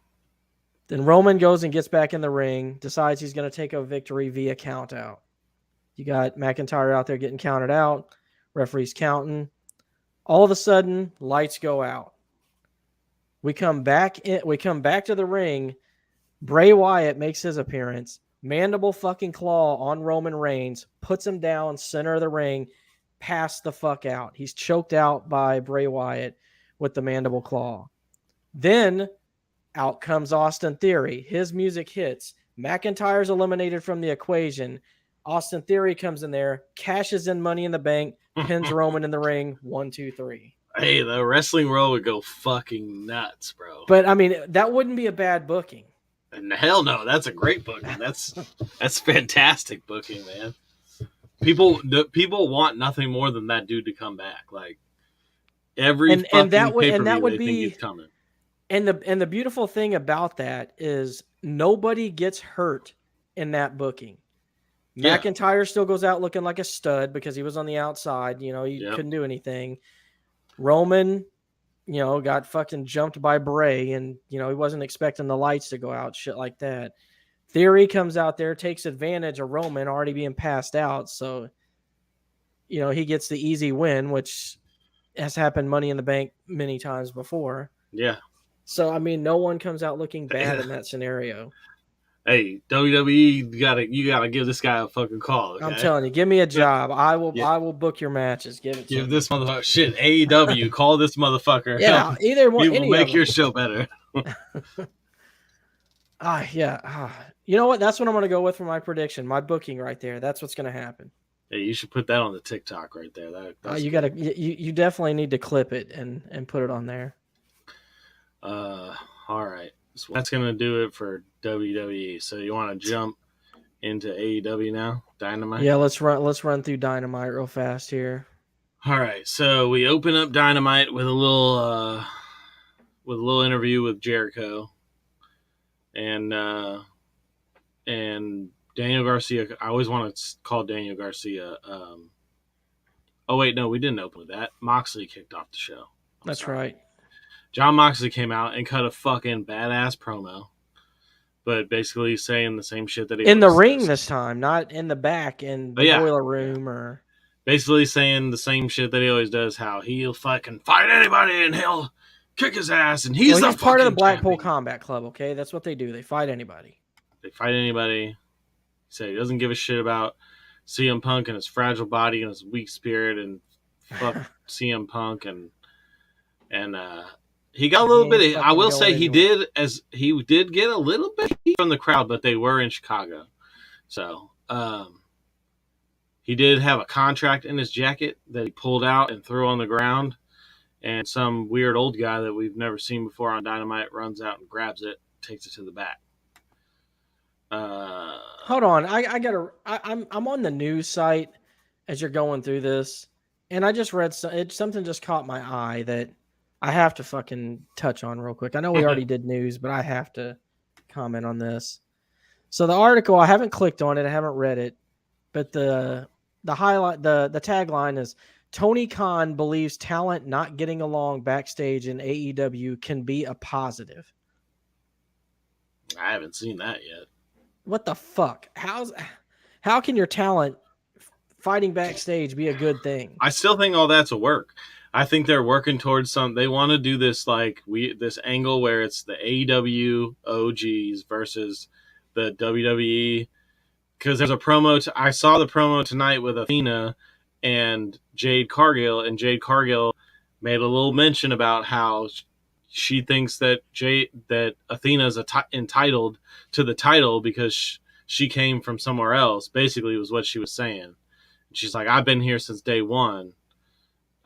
S1: Then Roman goes and gets back in the ring, decides he's going to take a victory via count out. You got McIntyre out there getting counted out. Referee's counting. All of a sudden, lights go out. We come back to the ring. Bray Wyatt makes his appearance. Mandible fucking claw on Roman Reigns, puts him down center of the ring, passed the fuck out. He's choked out by Bray Wyatt with the mandible claw. Then out comes Austin Theory. His music hits. McIntyre's eliminated from the equation. Austin Theory comes in there, cashes in Money in the Bank, pins Roman in the ring. 1, 2, 3.
S2: Hey, the wrestling world would go fucking nuts, bro.
S1: But I mean, that wouldn't be a bad booking.
S2: And hell no, that's a great booking. That's fantastic booking, man. People want nothing more than that dude to come back. Like, every fucking pay-per-view, they think he's coming.
S1: And the beautiful thing about that is nobody gets hurt in that booking. Yeah. McIntyre still goes out looking like a stud because he was on the outside. You know, he couldn't do anything. Roman, you know, got fucking jumped by Bray, and, you know, he wasn't expecting the lights to go out, shit like that. Theory comes out there, takes advantage of Roman already being passed out. So, you know, he gets the easy win, which has happened Money in the Bank many times before.
S2: Yeah.
S1: So, I mean, no one comes out looking bad in that scenario.
S2: Hey, WWE, you gotta give this guy a fucking call. Okay?
S1: I'm telling you, give me a job. I will book your matches. Give
S2: this motherfucker shit. AEW, call this motherfucker.
S1: Yeah, either one.
S2: He will make your show better.
S1: You know what? That's what I'm gonna go with for my prediction. My booking right there. That's what's gonna happen.
S2: Hey, you should put that on the TikTok right there.
S1: You definitely need to clip it and put it on there.
S2: All right. So that's going to do it for WWE. So you want to jump into AEW now? Dynamite?
S1: Yeah, let's run through Dynamite real fast here.
S2: All right, so we open up Dynamite with a little interview with Jericho, and Daniel Garcia. I always want to call Daniel Garcia. Oh wait, no, we didn't open with that. Moxley kicked off the show.
S1: That's sorry. Right.
S2: John Moxley came out and cut a fucking badass promo, but basically saying the same shit that he
S1: in the ring says. This time, not in the back in the boiler room or.
S2: Basically saying the same shit that he always does. How he'll fucking fight anybody and he'll kick his ass, and he's
S1: part of the Blackpool champion. Combat Club. Okay, that's what they do. They fight anybody.
S2: They fight anybody. He said he doesn't give a shit about CM Punk and his fragile body and his weak spirit, and fuck CM Punk, and he got a little bit. I will say he did get a little bit from the crowd, but they were in Chicago, so he did have a contract in his jacket that he pulled out and threw on the ground, and some weird old guy that we've never seen before on Dynamite runs out and grabs it, takes it to the back.
S1: Hold on, I'm on the news site as you're going through this, and I just read something just caught my eye that I have to fucking touch on real quick. I know we already did news, but I have to comment on this. So the article, I haven't clicked on it, I haven't read it, but the highlight, the tagline is Tony Khan believes talent not getting along backstage in AEW can be a positive.
S2: I haven't seen that yet.
S1: What the fuck? How can your talent fighting backstage be a good thing?
S2: I still think all that's a work. I think they're working towards they want to do this this angle where it's the AEW OGs versus the WWE. Because there's a promo. I saw the promo tonight with Athena and Jade Cargill, and Jade Cargill made a little mention about how she thinks that Athena is entitled to the title because she came from somewhere else. Basically, was what she was saying. She's like, I've been here since day one.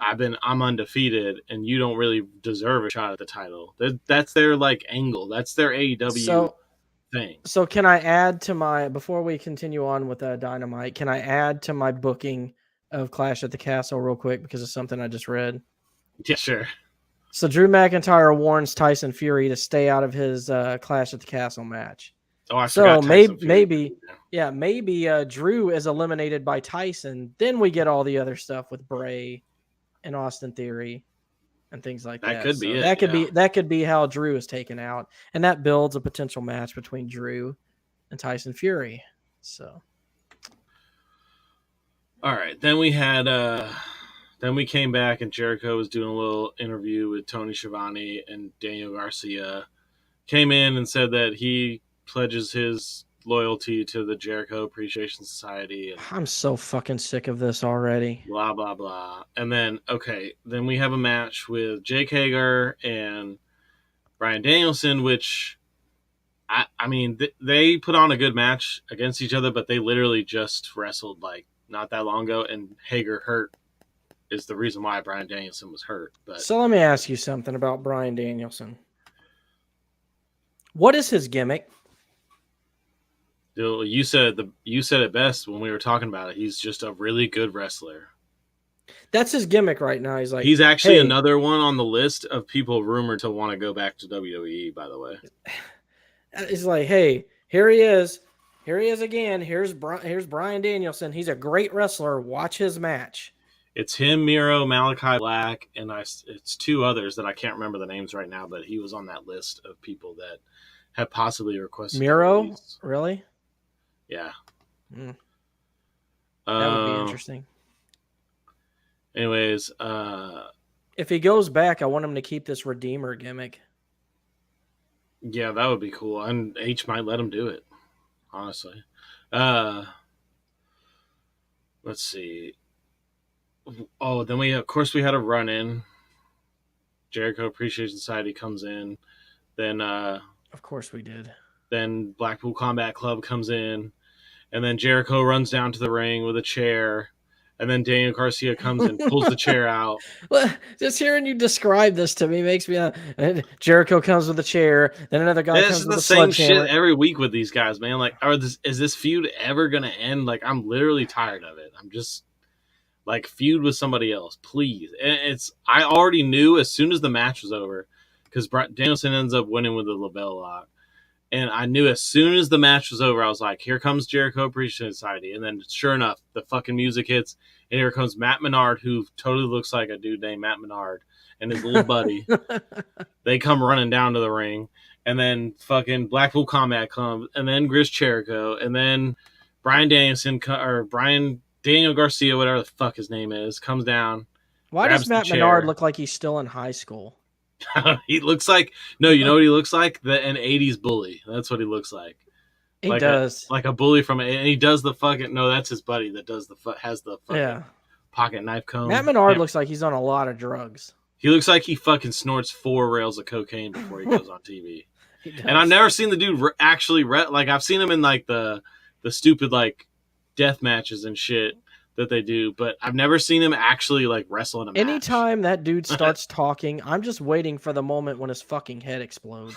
S2: I'm undefeated, and you don't really deserve a shot at the title. That's their angle. That's their AEW thing.
S1: So can I add to before we continue on with Dynamite, can I add to my booking of Clash at the Castle real quick because of something I just read?
S2: Yeah, sure.
S1: So Drew McIntyre warns Tyson Fury to stay out of his Clash at the Castle match.
S2: Oh, I forgot. So
S1: maybe Drew is eliminated by Tyson. Then we get all the other stuff with Bray and Austin Theory and things like that.
S2: That could be it.
S1: That could be how Drew is taken out, and that builds a potential match between Drew and Tyson Fury. So,
S2: all right, then we had. Then we came back and Jericho was doing a little interview with Tony Schiavone, and Daniel Garcia came in and said that he pledges his loyalty to the Jericho Appreciation Society. And
S1: I'm so fucking sick of this already.
S2: Blah, blah, blah. And then we have a match with Jake Hager and Bryan Danielson, which, I mean, they put on a good match against each other, but they literally just wrestled not that long ago, and Hager hurt is the reason why Bryan Danielson was hurt. But
S1: so let me ask you something about Bryan Danielson. What is his gimmick?
S2: You said it best when we were talking about it. He's just a really good wrestler.
S1: That's his gimmick right now.
S2: He's actually another one on the list of people rumored to want to go back to WWE, by the way.
S1: It's like, hey, here he is. Here he is again. Here's Bryan Danielson. He's a great wrestler. Watch his match.
S2: It's him, Miro, Malachi Black, and it's two others that I can't remember the names right now, but he was on that list of people that have possibly requested.
S1: Miro? Really?
S2: Yeah.
S1: That would be interesting.
S2: Anyways,
S1: if he goes back, I want him to keep this Redeemer gimmick.
S2: Yeah, that would be cool. And H might let him do it, honestly. Let's see. Oh, then we had a run-in. Jericho Appreciation Society comes in. Then
S1: of course we did.
S2: Then Blackpool Combat Club comes in. And then Jericho runs down to the ring with a chair. And then Daniel Garcia comes and pulls the chair out.
S1: Well, just hearing you describe this to me makes me... Jericho comes with a chair. Then another guy comes with a sledgehammer.
S2: It's the same shit every week with these guys, man. Is this feud ever going to end? I'm literally tired of it. Like, feud with somebody else, please. And I already knew as soon as the match was over, because Danielson ends up winning with the LaBelle lock. And I knew as soon as the match was over, I was like, here comes Jericho Appreciation Society. And then sure enough, the fucking music hits. And here comes Matt Menard, who totally looks like a dude named Matt Menard, and his little buddy. They come running down to the ring. And then fucking Blackpool Combat comes. And then Chris Jericho. And then Brian Daniel Garcia, whatever the fuck his name is, comes down.
S1: Why does Matt Menard look like he's still in high school?
S2: He looks like, no, you know what he looks like? An 80s bully. That's what he looks like.
S1: He does.
S2: Like a bully from, and he does the fucking, no, that's his buddy that has the fucking pocket knife comb.
S1: Matt Menard looks like he's on a lot of drugs.
S2: He looks like he fucking snorts 4 rails of cocaine before he goes on TV. And I've never seen the dude actually, like, I've seen him in like the stupid like death matches and shit that they do, but I've never seen him actually like wrestle in a match.
S1: Anytime that dude starts talking, I'm just waiting for the moment when his fucking head explodes.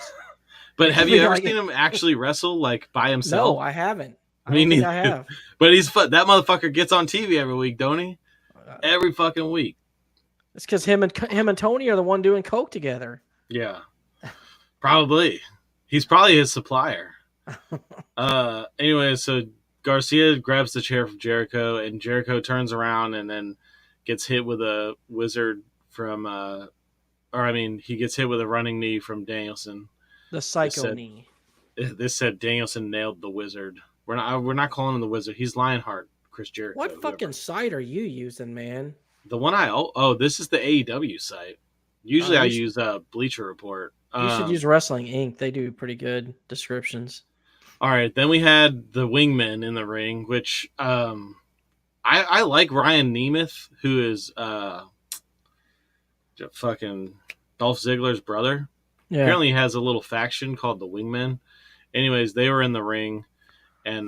S2: But have you ever seen him actually wrestle like by himself?
S1: No, I haven't.
S2: I have. But that motherfucker gets on TV every week, don't he? Every fucking week.
S1: It's because him and Tony are the one doing coke together.
S2: Yeah, probably. He's probably his supplier. Anyway, so Garcia grabs the chair from Jericho, and Jericho turns around and then gets hit with a wizard from, he gets hit with a running knee from Danielson.
S1: The psycho knee.
S2: This said Danielson nailed the wizard. We're not calling him the wizard. He's Lionheart, Chris Jericho.
S1: What fucking site are you using, man?
S2: The one this is the AEW site. Usually I use Bleacher Report.
S1: You should use Wrestling Inc. They do pretty good descriptions.
S2: All right, then we had the Wingmen in the ring, which I like Ryan Nemeth, who is fucking Dolph Ziggler's brother. Yeah. Apparently he has a little faction called the Wingmen. Anyways, they were in the ring, and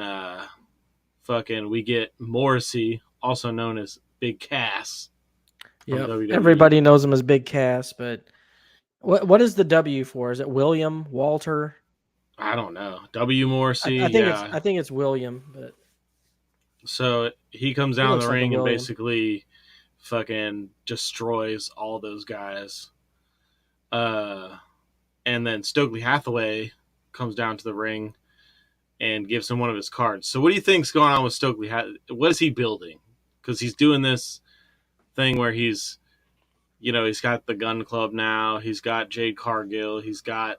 S2: we get Morrissey, also known as Big Cass.
S1: Yeah, everybody knows him as Big Cass, but what is the W for? Is it William, Walter?
S2: I don't know. W. Morrissey.
S1: I think it's William, but
S2: so he comes down the ring and basically fucking destroys all those guys. And then Stokely Hathaway comes down to the ring and gives him one of his cards. So what do you think's going on with Stokely Hathaway? What is he building? Because he's doing this thing where he's got the Gun Club now. He's got Jade Cargill. He's got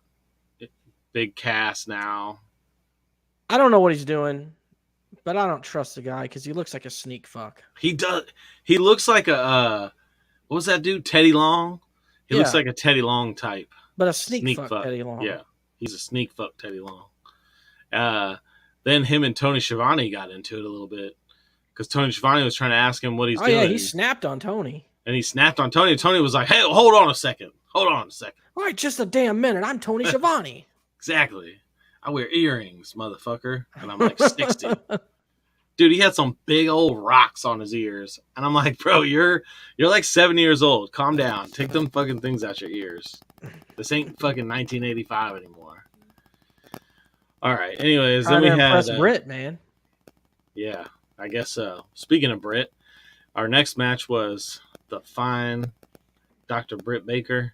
S2: Big Cass now.
S1: I don't know what he's doing, but I don't trust the guy because he looks like a sneak fuck.
S2: He does. He looks like a what was that dude? Teddy Long. He looks like a Teddy Long type,
S1: but a sneak fuck Teddy Long.
S2: Yeah, he's a sneak fuck Teddy Long. Then him and Tony Schiavone got into it a little bit because Tony Schiavone was trying to ask him what he's doing.
S1: Oh yeah, he snapped on Tony.
S2: And he snapped on Tony. Tony was like, "Hey, hold on a second. All
S1: right, just a damn minute. I'm Tony Schiavone."
S2: Exactly. I wear earrings, motherfucker. And I'm like 60. Dude, he had some big old rocks on his ears. And I'm like, bro, you're like 7 years old. Calm down. Take them fucking things out your ears. This ain't fucking 1985 anymore. All right. Anyways, then we had
S1: Britt, man.
S2: Yeah, I guess so. Speaking of Britt, our next match was the fine Dr. Britt Baker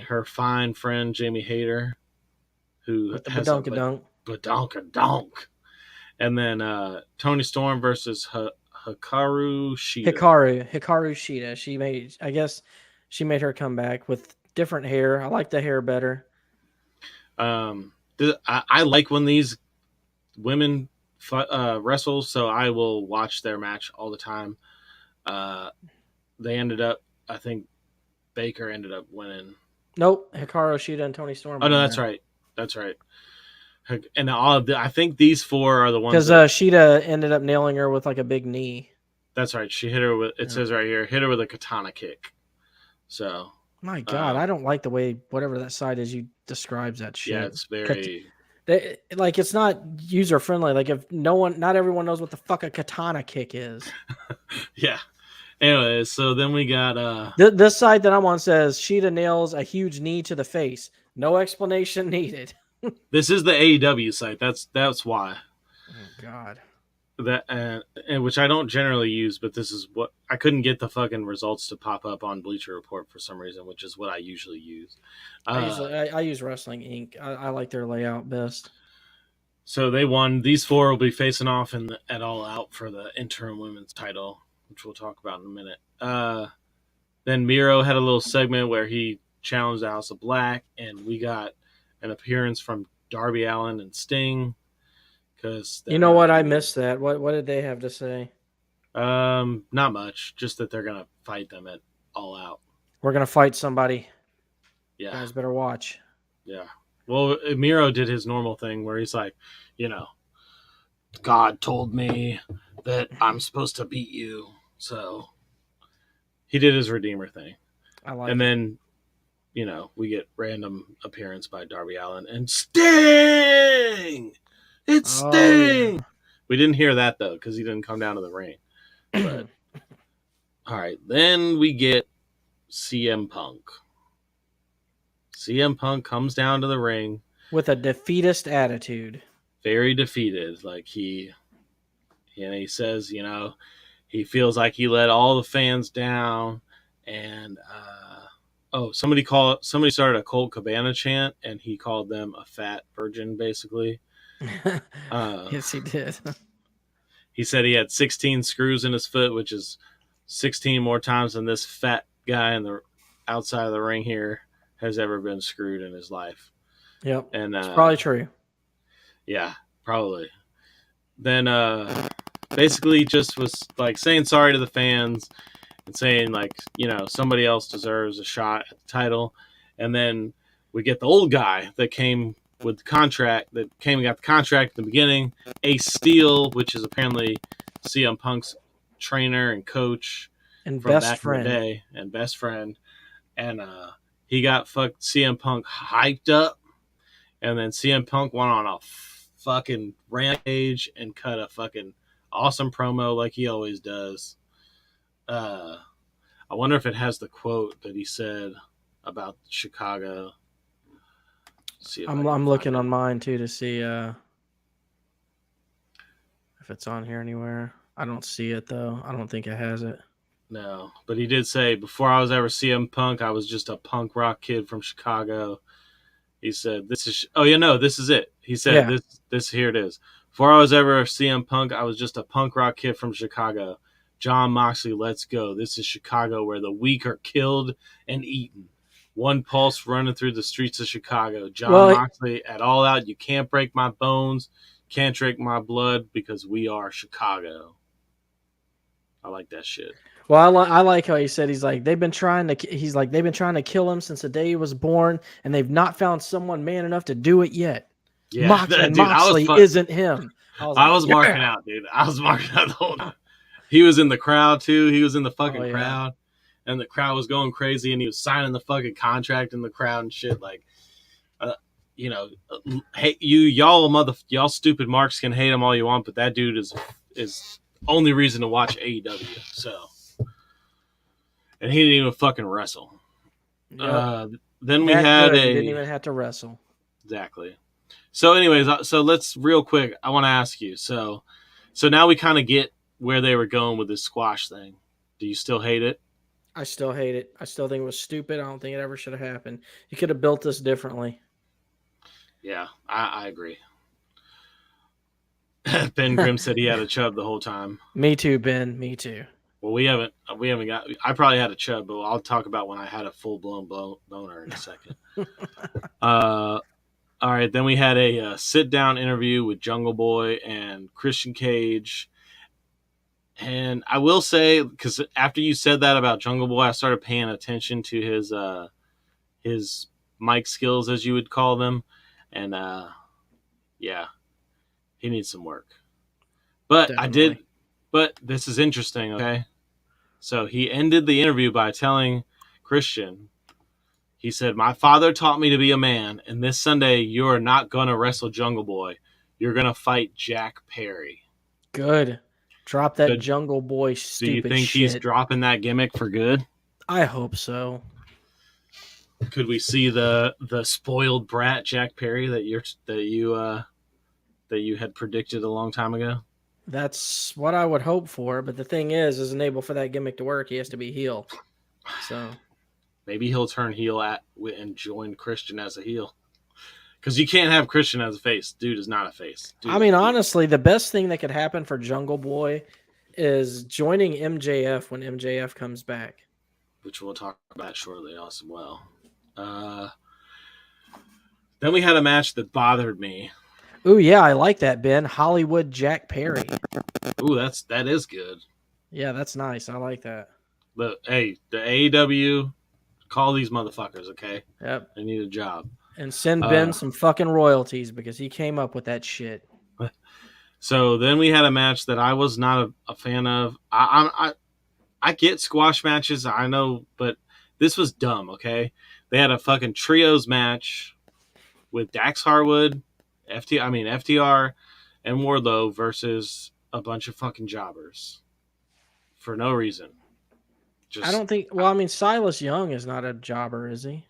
S2: her fine friend Jamie Hayter, who
S1: with the badonkadonk.
S2: Badonkadonk. And then Toni Storm versus Hikaru Shida.
S1: Hikaru Shida. She made her come back with different hair. I like the hair better.
S2: I like when these women wrestle, so I will watch their match all the time. They ended up, I think Baker ended up winning.
S1: Nope, Hikaru Shida and Toni Storm.
S2: Oh no, that's right. And I think these 4 are the ones
S1: because Shida ended up nailing her with like a big knee.
S2: That's right. She hit her with. It says right here, hit her with a katana kick. So.
S1: My God, I don't like the way whatever that site is you describes that shit.
S2: Yeah, it's very.
S1: It's not user friendly. Like if not everyone knows what the fuck a katana kick is.
S2: Yeah. Anyway, so then we got
S1: this site that I'm on says Shida nails a huge knee to the face. No explanation needed.
S2: This is the AEW site. That's why.
S1: Oh God.
S2: that and which I don't generally use, but this is what I couldn't get the fucking results to pop up on Bleacher Report for some reason, which is what I usually use.
S1: I use Wrestling Inc. I like their layout best.
S2: So they won. These four will be facing off at All Out for the interim women's title, which we'll talk about in a minute. Then Miro had a little segment where he challenged the House of Black, and we got an appearance from Darby Allin and Sting. Because
S1: you know what? I missed that. What did they have to say?
S2: Not much. Just that they're gonna fight them at All Out.
S1: We're gonna fight somebody.
S2: Yeah,
S1: You guys better watch.
S2: yeah. Well, Miro did his normal thing where he's like, you know, God told me that I'm supposed to beat you, so he did his Redeemer thing.
S1: I like.
S2: And then, you know, we get random appearance by Darby Allin and Sting. It's Sting. Yeah. We didn't hear that though because he didn't come down to the ring. But all right, then we get CM Punk. CM Punk comes down to the ring
S1: with a defeatist attitude.
S2: Very defeated. Like he says, you know, he feels like he let all the fans down. And somebody started a Colt Cabana chant, and he called them a fat virgin, basically.
S1: Yes, he did.
S2: He said he had 16 screws in his foot, which is 16 more times than this fat guy in the outside of the ring here has ever been screwed in his life.
S1: Yep.
S2: And
S1: it's probably true.
S2: Yeah, probably. Then basically just was like saying sorry to the fans and saying like, you know, somebody else deserves a shot at the title. And then we get the old guy that came with the contract, that came and got the contract at the beginning, Ace Steel, which is apparently CM Punk's trainer and coach
S1: and
S2: from
S1: best
S2: back
S1: friend.
S2: in the day, and best friend. And he got CM Punk hyped up, and then CM Punk went on a fucking rampage and cut a fucking awesome promo like he always does. I wonder if it has the quote that he said about Chicago.
S1: I'm looking on mine too to see if it's on here anywhere. I don't see it though. I don't think it has it.
S2: No, but he did say, before I was ever CM Punk, I was just a punk rock kid from Chicago. He said, this is it. He said, this here it is. Before I was ever CM Punk, I was just a punk rock kid from Chicago. John Moxley, let's go. This is Chicago, where the weak are killed and eaten. One pulse running through the streets of Chicago. John Moxley at All Out. You can't break my bones. Can't drink my blood, because we are Chicago. I like that shit.
S1: Well, I like how he said they've been trying to kill him since the day he was born, and they've not found someone man enough to do it yet.
S2: Yeah,
S1: Moxley isn't him.
S2: I was marking out, dude. I was marking out the whole time. He was in the crowd too. He was in the fucking crowd, and the crowd was going crazy, and he was signing the fucking contract in the crowd and shit. Like, you know, hey, y'all stupid marks can hate him all you want, but that dude is only reason to watch AEW. So. And he didn't even fucking wrestle.
S1: Yep.
S2: Then we had
S1: didn't even have to wrestle.
S2: Exactly. So anyways, so let's real quick, I want to ask you. So now we kind of get where they were going with this squash thing. Do you still hate it?
S1: I still hate it. I still think it was stupid. I don't think it ever should have happened. You could have built this differently.
S2: Yeah, I agree. Ben Grimm said he had a chub the whole time.
S1: Me too, Ben. Me too.
S2: Well, we haven't got. I probably had a chub, but I'll talk about when I had a full blown boner in a second. All right, then we had a sit down interview with Jungle Boy and Christian Cage, and I will say, because after you said that about Jungle Boy, I started paying attention to his mic skills, as you would call them, and yeah, he needs some work. But
S1: Definitely.
S2: But this is interesting, okay? So he ended the interview by telling Christian, he said, my father taught me to be a man, and this Sunday you are not going to wrestle Jungle Boy. You're going to fight Jack Perry.
S1: Good. Drop that Jungle Boy stupid shit.
S2: Do you think he's dropping that gimmick for good?
S1: I hope so.
S2: Could we see the spoiled brat Jack Perry that you had predicted a long time ago?
S1: That's what I would hope for. But the thing is enable for that gimmick to work, he has to be heel. So
S2: maybe he'll turn heel and join Christian as a heel. Because you can't have Christian as a face. Dude is not a face. Dude
S1: I mean, honestly, the best thing that could happen for Jungle Boy is joining MJF when MJF comes back.
S2: Which we'll talk about shortly as well. Then we had a match that bothered me.
S1: Ooh, yeah, I like that, Ben. Hollywood Jack Perry.
S2: Ooh, that is good.
S1: Yeah, that's nice. I like that.
S2: But hey, the AEW, call these motherfuckers, okay?
S1: Yep.
S2: They need a job.
S1: And send Ben some fucking royalties because he came up with that shit.
S2: So then we had a match that I was not a fan of. I get squash matches, I know, but this was dumb, okay? They had a fucking trios match with Dax Harwood, FTR, and Wardlow versus a bunch of fucking jobbers for no reason.
S1: I don't think. Well, I mean, Silas Young is not a jobber, is he?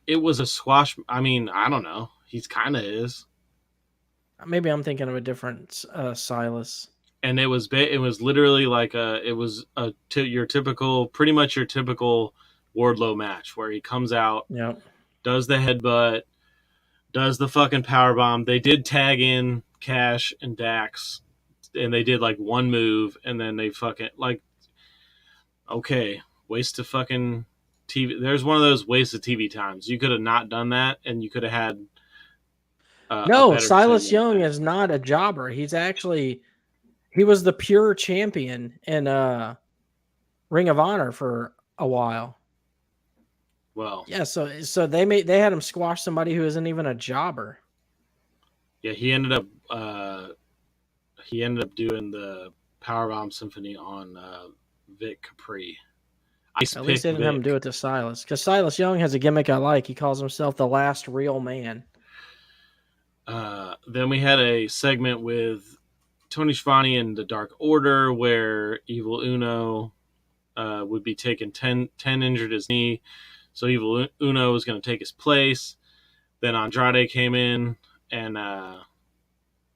S2: It was a squash. I mean, I don't know. He's kind of is.
S1: Maybe I'm thinking of a different Silas.
S2: And it was literally like your typical, pretty much your typical Wardlow match where he comes out,
S1: Yep.
S2: does the headbutt, does the fucking powerbomb. They did tag in Cash and Dax, and they did like one move, and then they fucking like, okay, waste of fucking TV. There's one of those waste of TV times. You could have not done that, and you could have had.
S1: No, Silas Young is not a jobber. He was the pure champion in Ring of Honor for a while.
S2: Well,
S1: yeah, so they had him squash somebody who isn't even a jobber.
S2: Yeah, he ended up doing the Powerbomb Symphony on Vic Capri.
S1: At least they didn't have him do it to Silas, because Silas Young has a gimmick I like. He calls himself the last real man.
S2: Then we had a segment with Tony Schiavone and the Dark Order where Evil Uno would be taking 10 injured his knee. So Evil Uno was going to take his place. Then Andrade came in and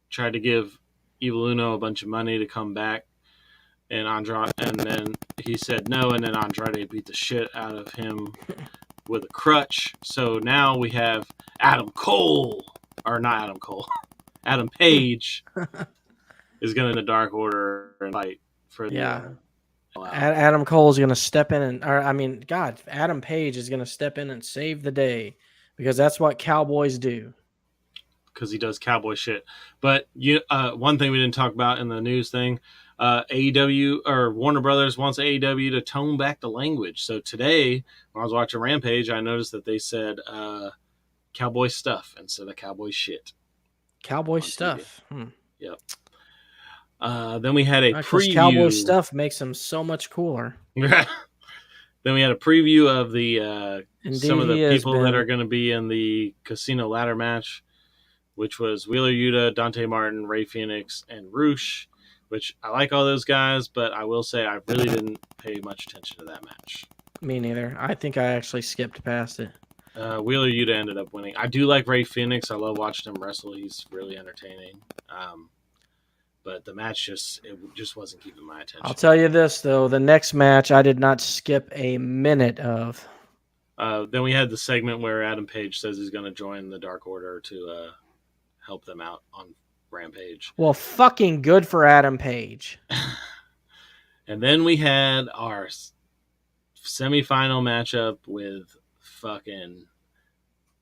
S2: tried to give Evil Uno a bunch of money to come back. And then he said no, and then Andrade beat the shit out of him with a crutch. So now we have Adam Page is going to the Dark Order and fight for the
S1: Adam Cole's going to step in Adam Page is going to step in and save the day because that's what cowboys do.
S2: Because he does cowboy shit. But one thing we didn't talk about in the news thing, AEW or Warner Brothers wants AEW to tone back the language. So today, when I was watching Rampage, I noticed that they said cowboy stuff instead of cowboy shit.
S1: Cowboy stuff.
S2: Yep. Then we had a preview.
S1: Cowboy stuff makes them so much cooler.
S2: Then we had a preview of the some of the people that are going to be in the Casino Ladder match, which was Wheeler Yuta, Dante Martin, Rey Fenix, and Roosh, which I like all those guys, but I will say I really didn't pay much attention to that match.
S1: Me neither. I think I actually skipped past it.
S2: Wheeler Yuta ended up winning. I do like Rey Fenix. I love watching him wrestle. He's really entertaining. But the match just wasn't keeping my attention.
S1: I'll tell you this, though. The next match I did not skip a minute of.
S2: Then we had the segment where Adam Page says he's going to join the Dark Order to help them out on Rampage.
S1: Well, fucking good for Adam Page.
S2: And then we had our semifinal matchup with fucking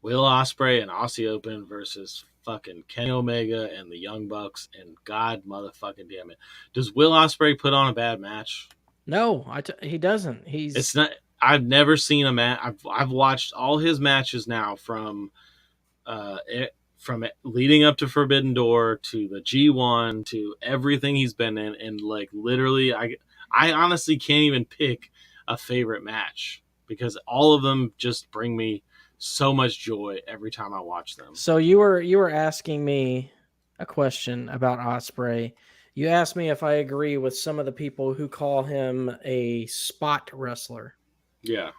S2: Will Ospreay and Aussie Open versus fucking Kenny Omega and the Young Bucks, and God motherfucking damn it. Does Will Ospreay put on a bad match?
S1: No, he doesn't.
S2: It's not. I've never seen a match. I've watched all his matches now from leading up to Forbidden Door to the G1 to everything he's been in, and like literally, I honestly can't even pick a favorite match because all of them just bring me so much joy every time I watch them.
S1: So you were asking me a question about Ospreay. You asked me if I agree with some of the people who call him a spot wrestler.
S2: Yeah.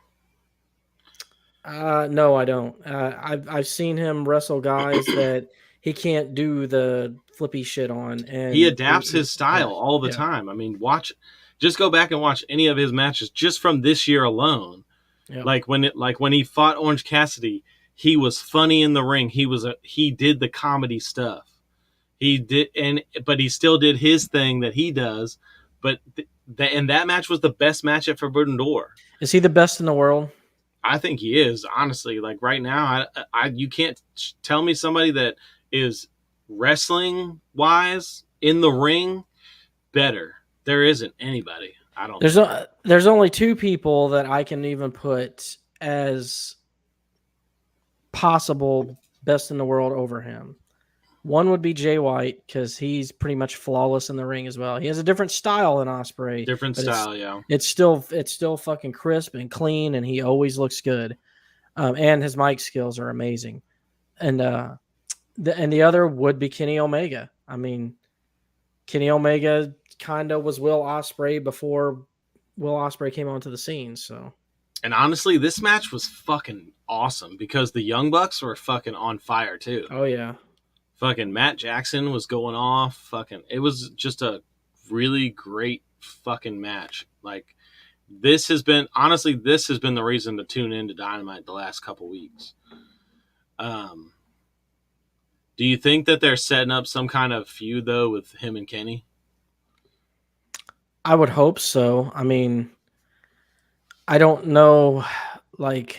S1: No, I don't. I've seen him wrestle guys that he can't do the flippy shit on,
S2: He
S1: and
S2: adapts his style all the
S1: yeah,
S2: time. I mean, just go back and watch any of his matches just from this year alone.
S1: yeah.
S2: Like when he fought Orange Cassidy, he was funny in the ring. He did the comedy stuff. He did, but he still did his thing that he does. But and that match was the best match at Forbidden Door.
S1: Is he the best in the world?
S2: I think he is, honestly. Like right now, you can't tell me somebody that is wrestling wise in the ring better. There isn't anybody. I don't think.
S1: There's only two people that I can even put as possible best in the world over him. One would be Jay White because he's pretty much flawless in the ring as well. He has a different style than Osprey,
S2: Different
S1: but
S2: style, yeah.
S1: it's still fucking crisp and clean, and he always looks good. And his mic skills are amazing. And the other would be Kenny Omega. I mean, Kenny Omega kind of was Will Ospreay before Will Ospreay came onto the scene. So,
S2: And honestly, this match was fucking awesome because the Young Bucks were fucking on fire too.
S1: oh yeah,
S2: Fucking Matt Jackson was going off. Fucking, it was just a really great fucking match. Like this has been the reason to tune into Dynamite the last couple weeks. Do you think that they're setting up some kind of feud though with him and Kenny?
S1: I would hope so. I mean, I don't know, like.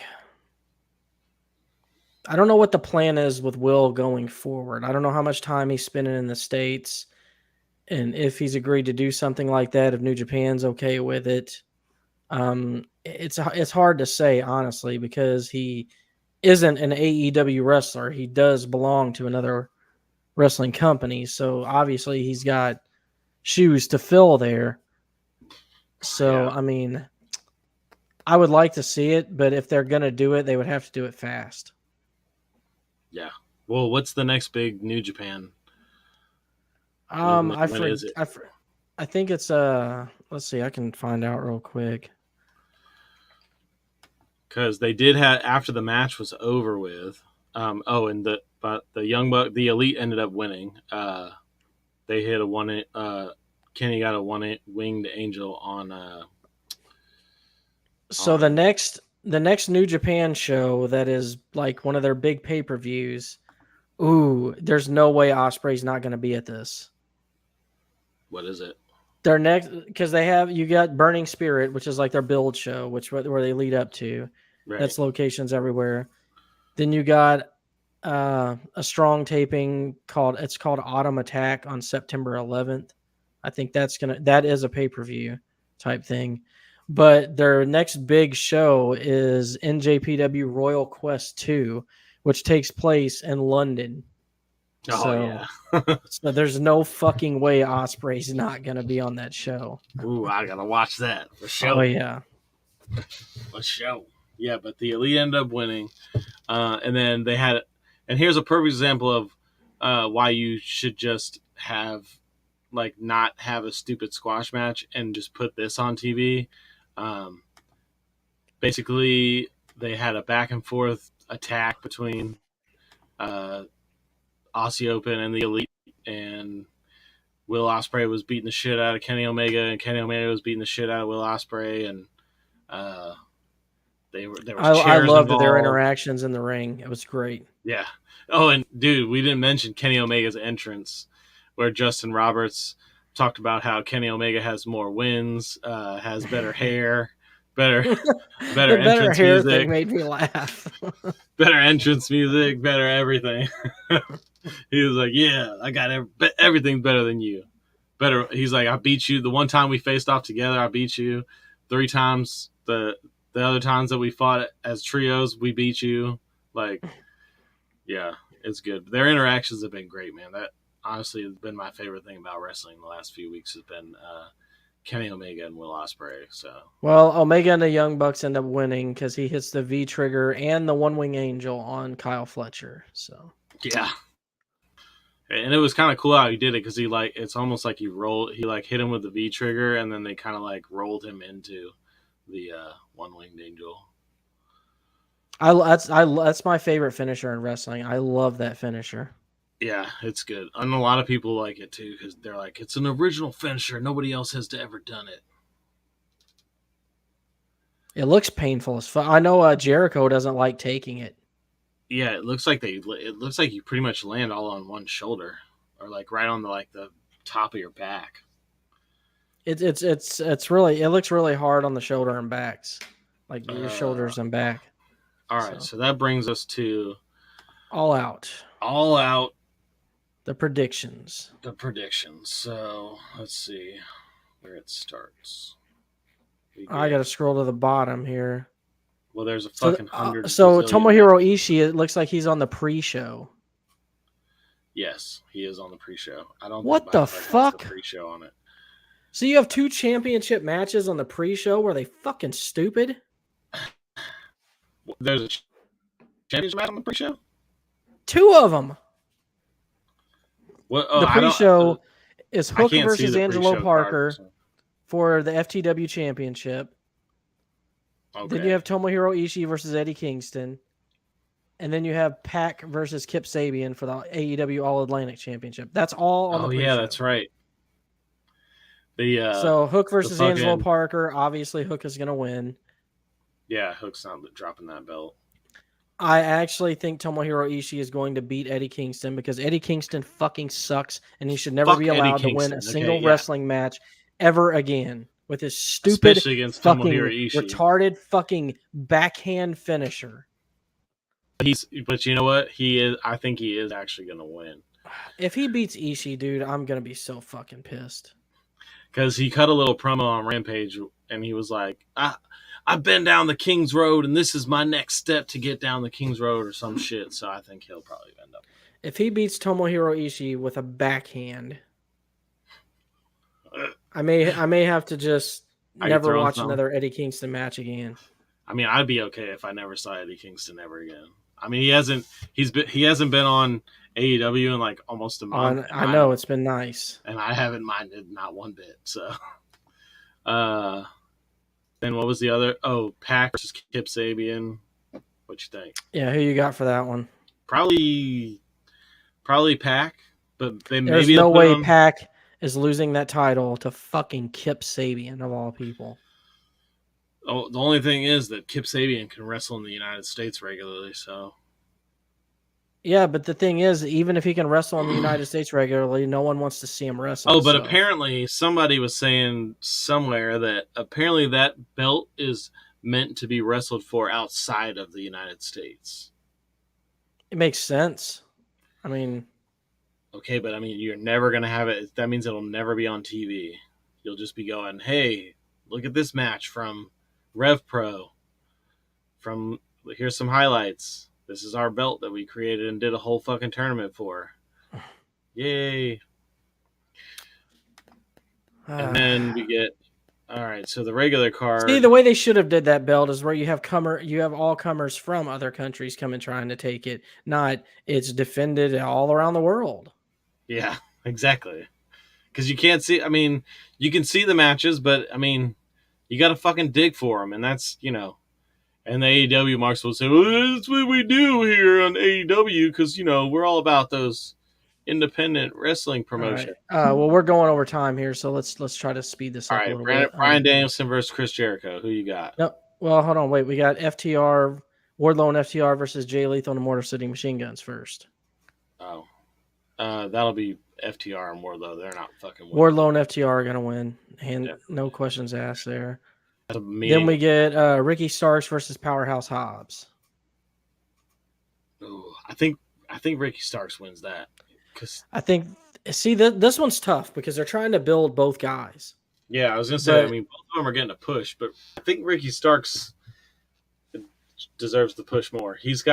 S1: I don't know what the plan is with Will going forward. I don't know how much time he's spending in the States and if he's agreed to do something like that, if New Japan's okay with it. It's hard to say, honestly, because he isn't an AEW wrestler. He does belong to another wrestling company. So obviously he's got shoes to fill there. So,
S2: Yeah.
S1: I mean, I would like to see it, but if they're going to do it, they would have to do it fast.
S2: Yeah. Well, what's the next big New Japan? When is it?
S1: I think it's let's see, I can find out real quick.
S2: Because they did have after the match was over with. And the Young Buck, the Elite ended up winning. They hit a one. Kenny got a one winged angel on.
S1: So the next New Japan show that is like one of their big pay-per-views. Ooh, there's no way Ospreay's not going to be at this.
S2: What is it?
S1: Their next, because you got Burning Spirit, which is like their build show, where they lead up to.
S2: Right.
S1: That's locations everywhere. Then you got a strong taping called Autumn Attack on September 11th. I think that is a pay-per-view type thing. But their next big show is NJPW Royal Quest 2, which takes place in London.
S2: Yeah.
S1: So there's no fucking way Ospreay's not going to be on that show.
S2: Ooh, I got to watch that for sure.
S1: Oh, yeah.
S2: For sure. Yeah, but the Elite ended up winning. And then they had, and here's a perfect example of why you should just not have a stupid squash match and just put this on TV. Basically, they had a back and forth attack between Aussie Open and the Elite, and Will Ospreay was beating the shit out of Kenny Omega, and Kenny Omega was beating the shit out of Will Ospreay, and there was chairs
S1: I loved
S2: involved.
S1: their interactions in the ring. It was great.
S2: Yeah. Oh, and dude, we didn't mention Kenny Omega's entrance, where Justin Roberts talked about how Kenny Omega has more wins, has better hair, better entrance
S1: hair
S2: music.
S1: thing made me laugh.
S2: Better entrance music, better everything. He was like, "Yeah, I got everything better than you." Better. He's like, "I beat you. The one time we faced off together, I beat you. 3 times the other times that we fought as trios, we beat you." Like, yeah, it's good. Their interactions have been great, man. That honestly has been my favorite thing about wrestling the last few weeks has been Kenny Omega and Will Ospreay. So,
S1: well, Omega and the Young Bucks end up winning because he hits the V trigger and the One Wing Angel on Kyle Fletcher. So,
S2: yeah. And it was kind of cool how he did it because it's almost like he hit him with the V trigger and then they kind of like rolled him into the One Winged Angel.
S1: that's my favorite finisher in wrestling. I love that finisher.
S2: Yeah, it's good. And a lot of people like it too because they're like, it's an original finisher. Nobody else has ever done it.
S1: It looks painful as fuck. I know Jericho doesn't like taking it.
S2: Yeah, it looks like you pretty much land all on one shoulder, or like right on the top of your back.
S1: It's really, it looks really hard on the shoulder and backs, like your shoulders and back.
S2: All right, so that brings us to
S1: All Out.
S2: All Out.
S1: The predictions.
S2: So let's see where it starts.
S1: I got to scroll to the bottom here.
S2: Well, there's a fucking hundred.
S1: So Tomohiro Ishii, it looks like he's on the pre-show.
S2: Yes, he is on the pre-show. I don't.
S1: What
S2: think
S1: the fuck?
S2: the pre-show on it.
S1: So you have 2 championship matches on the pre-show? Were they fucking stupid?
S2: There's a championship match on the pre-show?
S1: 2 of them.
S2: What?
S1: The pre-show is Hook versus Angelo Parker for the FTW Championship. Okay. Then you have Tomohiro Ishii versus Eddie Kingston. And then you have Pac versus Kip Sabian for the AEW All Atlantic Championship. That's all on the pre-show.
S2: Yeah, that's right.
S1: So Hook versus Angelo Parker. Obviously, Hook is going to win.
S2: Yeah, Hook's not dropping that belt.
S1: I actually think Tomohiro Ishii is going to beat Eddie Kingston because Eddie Kingston fucking sucks and he should never be allowed to win a single wrestling match ever again with his stupid fucking retarded fucking backhand finisher.
S2: But you know what? I think he is actually going to win.
S1: If he beats Ishii, dude, I'm going to be so fucking pissed.
S2: Because he cut a little promo on Rampage and he was like, I've been down the King's Road and this is my next step to get down the King's Road or some shit. So I think he'll probably end up.
S1: If he beats Tomohiro Ishii with a backhand, I may have to just never watch another Eddie Kingston match again.
S2: I mean, I'd be okay if I never saw Eddie Kingston ever again. I mean, he hasn't been on AEW in like almost a month.
S1: I know it's been nice,
S2: and I haven't minded not one bit. So, then what was the other? Oh, Pac versus Kip Sabian. What you think?
S1: Yeah, who you got for that one?
S2: Probably Pac, but
S1: there's no way Pac is losing that title to fucking Kip Sabian of all people.
S2: Oh, the only thing is that Kip Sabian can wrestle in the United States regularly, so.
S1: Yeah, but the thing is, even if he can wrestle in the United States regularly, no one wants to see him wrestle.
S2: Oh, but apparently somebody was saying somewhere that apparently that belt is meant to be wrestled for outside of the United States.
S1: It makes sense. I mean...
S2: Okay, but I mean, you're never going to have it. That means it'll never be on TV. You'll just be going, hey, look at this match from Rev Pro. Here's some highlights. This is our belt that we created and did a whole fucking tournament for. Yay. And then we get, all right, so the regular card.
S1: See, the way they should have did that belt is where you have all comers from other countries coming trying to take it. Not it's defended all around the world.
S2: Yeah, exactly. Because you can't see, I mean, you can see the matches, but I mean, you got to fucking dig for them. And that's, and the AEW marks will say, well, that's what we do here on AEW because, we're all about those independent wrestling promotions.
S1: Right. Well, we're going over time here, so let's try to speed this up a little bit.
S2: Bryan Danielson versus Chris Jericho. Who you got?
S1: No, well, hold on. Wait, we got FTR, Wardlow and FTR versus Jay Lethal and the Motor City Machine Guns first.
S2: Oh. That'll be FTR and Wardlow. They're not fucking winning.
S1: Wardlow and FTR are going to win, and no questions asked there. Then we get Ricky Starks versus Powerhouse Hobbs.
S2: Ooh, I think Ricky Starks wins that.
S1: I think, this one's tough because they're trying to build both guys.
S2: Yeah, I was going to say, both of them are getting a push, but I think Ricky Starks deserves the push more. He's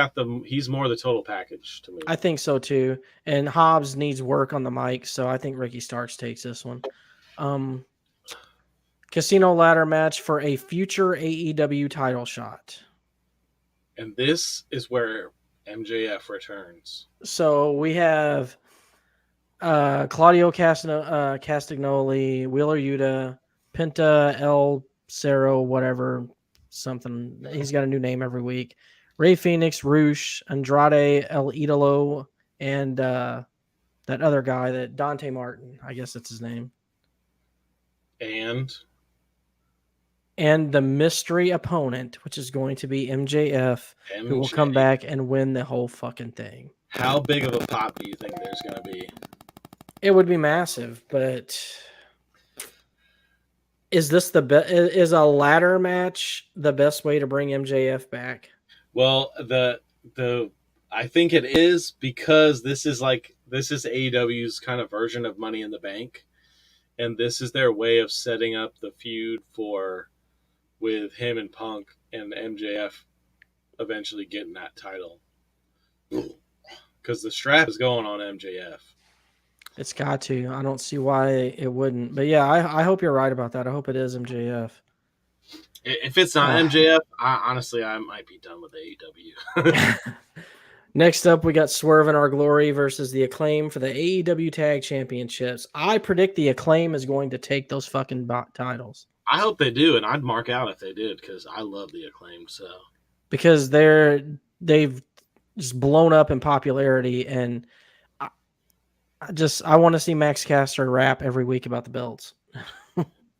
S2: more the total package to me.
S1: I think so too. And Hobbs needs work on the mic, so I think Ricky Starks takes this one. Casino ladder match for a future AEW title shot.
S2: And this is where MJF returns.
S1: So we have Claudio Castagnoli, Wheeler Yuta, Penta El Cerro, whatever, something. He's got a new name every week. Rey Fenix, Roosh, Andrade El Idolo, and That other guy, that Dante Martin, I guess that's his name.
S2: And
S1: The mystery opponent, which is going to be MJF, who will come back and win the whole fucking thing.
S2: How big of a pop do you think there's going to be?
S1: It would be massive, but is this is a ladder match the best way to bring MJF back?
S2: Well, I think it is, because this is AEW's kind of version of Money in the Bank, and this is their way of setting up the feud with him and Punk and MJF eventually getting that title, because the strap is going on MJF.
S1: It's got to. I don't see why it wouldn't. But yeah, I hope you're right about that. I hope it is MJF.
S2: If it's not MJF, honestly, I might be done with AEW.
S1: Next up, we got Swerve in Our Glory versus the Acclaim for the AEW Tag Championships. I predict the Acclaim is going to take those fucking titles.
S2: I hope they do, and I'd mark out if they did, because I love the Acclaim. So
S1: because they've just blown up in popularity, and I want to see Max Caster rap every week about the belts.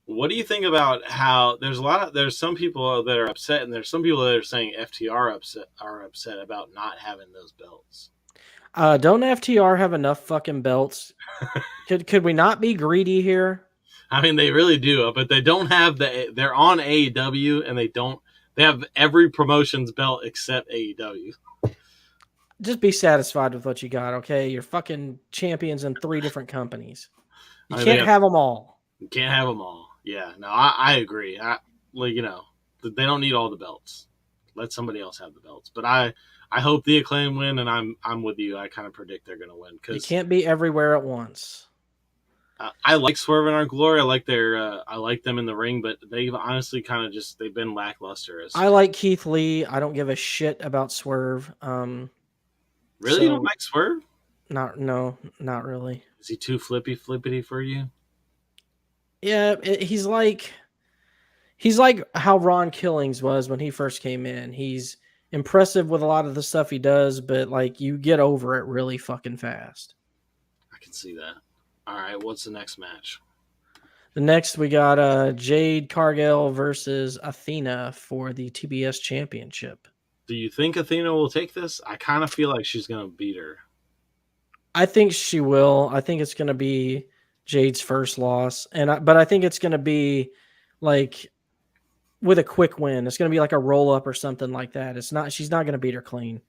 S2: What do you think about how there's some people that are upset, and there's some people that are saying FTR are upset about not having those belts?
S1: Don't FTR have enough fucking belts? Could we not be greedy here?
S2: I mean, they really do, but they don't have they're on AEW, and they have every promotion's belt except AEW.
S1: Just be satisfied with what you got, okay? You're fucking champions in 3 different companies. You can't have them all.
S2: You can't have them all. Yeah, no, I agree. They don't need all the belts. Let somebody else have the belts. But I hope the Acclaim win, and I'm with you. I kind of predict they're going to win, because
S1: you can't be everywhere at once.
S2: I like Swerve in Our Glory. I like them in the ring, but they've honestly they've been lackluster.
S1: I like Keith Lee. I don't give a shit about Swerve.
S2: Really, you don't like Swerve?
S1: Not really.
S2: Is he too flippity for you?
S1: Yeah, he's like how Ron Killings was when he first came in. He's impressive with a lot of the stuff he does, but like you get over it really fucking fast.
S2: I can see that. All right, what's the next match?
S1: The next we got Jade Cargill versus Athena for the TBS Championship.
S2: Do you think Athena will take this? I kind of feel like she's going to beat her.
S1: I think she will. I think it's going to be Jade's first loss, but I think it's going to be like with a quick win. It's going to be like a roll up or something like that. She's not going to beat her clean.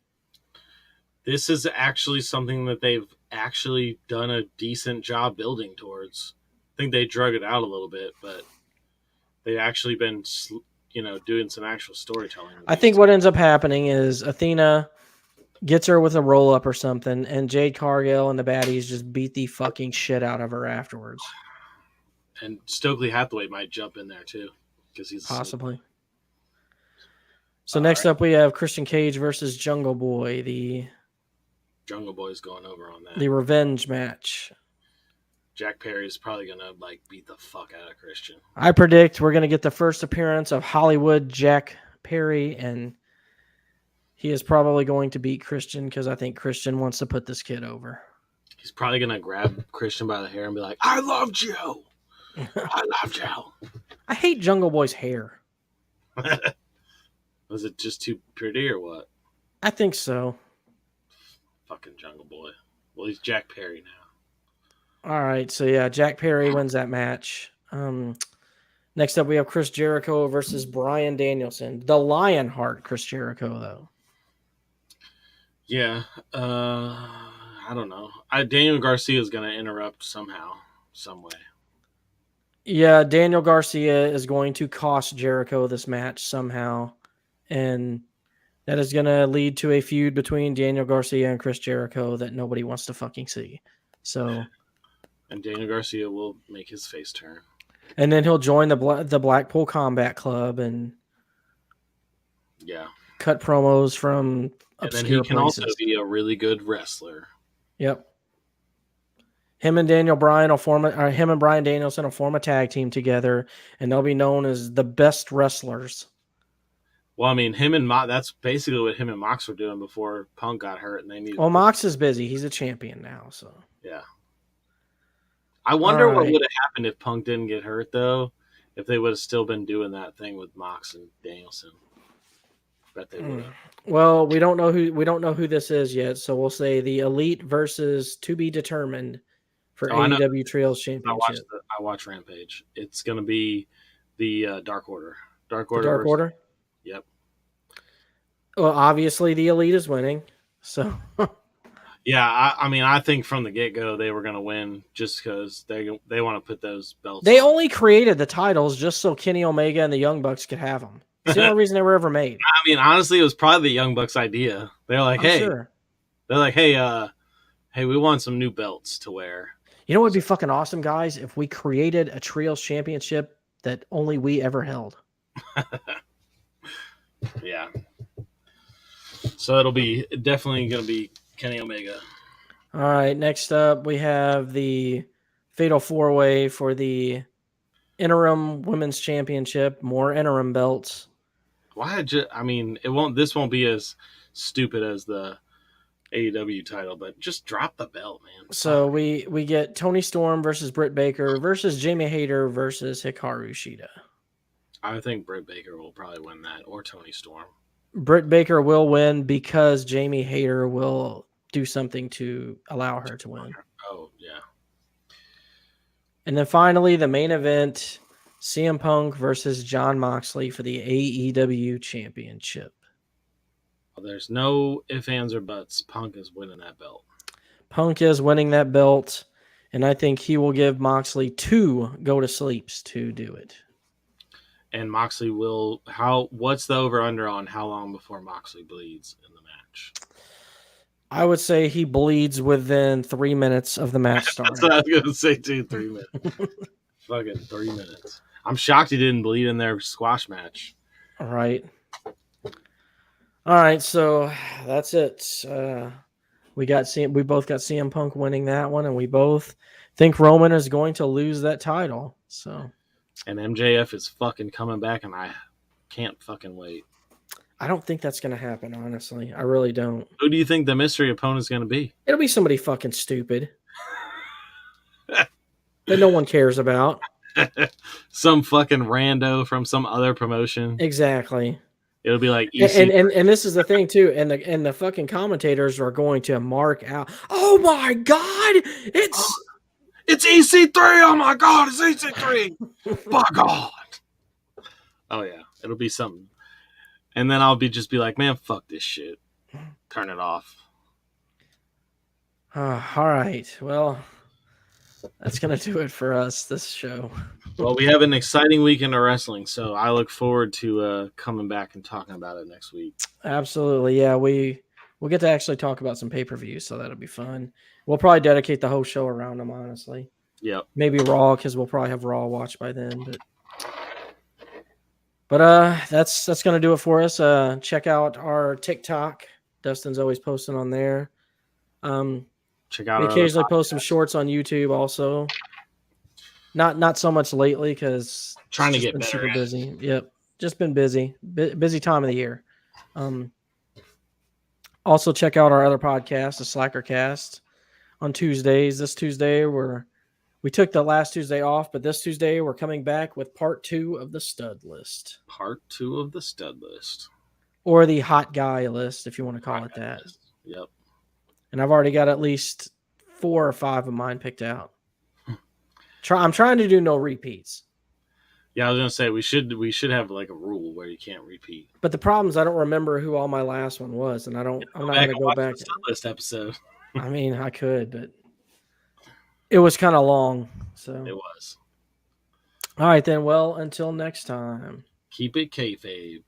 S2: This is actually something that they've actually done a decent job building towards. I think they drug it out a little bit, but they've actually been, doing some actual storytelling.
S1: I think what ends up happening is Athena gets her with a roll up or something, and Jade Cargill and the baddies just beat the fucking shit out of her afterwards.
S2: And Stokely Hathaway might jump in there too, because he's
S1: possibly. So next up we have Christian Cage versus Jungle Boy. The
S2: Jungle Boy's going over on that.
S1: The revenge match.
S2: Jack Perry's probably gonna beat the fuck out of Christian.
S1: I predict we're gonna get the first appearance of Hollywood Jack Perry, and he is probably going to beat Christian because I think Christian wants to put this kid over.
S2: He's probably going to grab Christian by the hair and be like, I love Joe. I love Joe.
S1: I hate Jungle Boy's hair.
S2: Was it just too pretty or what?
S1: I think so.
S2: Fucking Jungle Boy. Well, he's Jack Perry now.
S1: All right. So, yeah, Jack Perry wins that match. Next up, we have Chris Jericho versus Bryan Danielson. The Lionheart Chris Jericho, though.
S2: Yeah, I don't know. Daniel Garcia is going to interrupt somehow, some way.
S1: Yeah, Daniel Garcia is going to cost Jericho this match somehow, and that is going to lead to a feud between Daniel Garcia and Chris Jericho that nobody wants to fucking see. So,
S2: and Daniel Garcia will make his face turn,
S1: and then he'll join the Blackpool Combat Club and cut promos from.
S2: And then he can also be a really good wrestler.
S1: Yep. Him and Bryan Danielson will form a tag team together, and they'll be known as the best wrestlers.
S2: Well, I mean, that's basically what him and Mox were doing before Punk got hurt, and they needed.
S1: Well, Mox is busy. He's a champion now, so.
S2: Yeah. I
S1: All
S2: wonder what
S1: right.
S2: would have happened if Punk didn't get hurt, though. If they would have still been doing that thing with Mox and Danielson. Bet they would have.
S1: Well, we don't know who this is yet, so we'll say the Elite versus to be determined for
S2: Oh, I know.
S1: AEW Trios Championship.
S2: I watch Rampage. It's going to be the Dark Order. Dark
S1: The
S2: Order
S1: Dark
S2: versus.
S1: Order?
S2: Yep.
S1: Well, obviously the Elite is winning. So
S2: Yeah, I mean, I think from the get go they were going to win just because they want to put those belts.
S1: they
S2: on.
S1: only created the titles just so Kenny Omega and the Young Bucks could have them. It's the only reason they were ever made.
S2: I mean, honestly, it was probably the Young Bucks' idea. They're like,
S1: Sure.
S2: hey, we want some new belts to wear.
S1: You know what would be fucking awesome, guys? If we created a Trios Championship that only we ever held.
S2: Yeah. So it'll be definitely going to be Kenny Omega.
S1: All right. Next up, we have the Fatal 4-Way for the interim Women's Championship. More interim belts.
S2: This won't be as stupid as the AEW title, but just drop the belt, man.
S1: So we get Toni Storm versus Britt Baker versus Jamie Hayter versus Hikaru Shida.
S2: I think Britt Baker will probably win that, or Toni Storm.
S1: Britt Baker will win because Jamie Hayter will do something to allow her to win.
S2: Oh, yeah.
S1: And then finally, the main event, CM Punk versus Jon Moxley for the AEW Championship.
S2: Well, there's no ifs, ands, or buts. Punk is winning that belt.
S1: Punk is winning that belt, and I think he will give Moxley 2 go-to-sleeps to do it.
S2: And Moxley will... What's the over-under on how long before Moxley bleeds in the match?
S1: I would say he bleeds within 3 minutes of the match starting.
S2: That's what I was going to say, too. 3 minutes. Fucking 3 minutes. I'm shocked he didn't bleed in their squash match.
S1: All right. All right, so that's it. We both got CM Punk winning that one, and we both think Roman is going to lose that title. So,
S2: and MJF is fucking coming back, and I can't fucking wait.
S1: I don't think that's going to happen, honestly. I really don't.
S2: Who do you think the mystery opponent is going to be?
S1: It'll be somebody fucking stupid that no one cares about.
S2: Some fucking rando from some other promotion.
S1: Exactly.
S2: It'll be like
S1: EC. And this is the thing too, and the fucking commentators are going to mark out. Oh my god, it's
S2: EC3. Oh my god, it's EC3. My god. Oh yeah, it'll be something. And then I'll be like, man, fuck this shit. Turn it off.
S1: All right. Well, that's going to do it for us this show.
S2: Well, we have an exciting weekend of wrestling, so I look forward to coming back and talking about it next week.
S1: Absolutely. Yeah, we'll get to actually talk about some pay-per-views, so that'll be fun. We'll probably dedicate the whole show around them, honestly.
S2: Yep.
S1: Maybe Raw, because we'll probably have Raw watched by then, But that's going to do it for us. Check out our TikTok. Dustin's always posting on there.
S2: Check out.
S1: We occasionally post some shorts on YouTube also. Not so much lately because
S2: trying to get better.
S1: Super busy. Yep, just been busy. Busy time of the year. Also check out our other podcast, the Slackercast, on Tuesdays. This Tuesday we took the last Tuesday off, but this Tuesday we're coming back with part 2 of the stud list.
S2: Part 2 of the stud list.
S1: Or the hot guy list, if you want to call it that.
S2: List. Yep.
S1: And I've already got at least 4 or 5 of mine picked out. I'm trying to do no repeats.
S2: Yeah, I was gonna say we should have like a rule where you can't repeat.
S1: But the problem is I don't remember who all my last one was, and I'm not gonna go back.
S2: The stud list episode.
S1: I mean, I could, but it was kind of long. So
S2: it was.
S1: All right then. Well, until next time.
S2: Keep it kayfabe.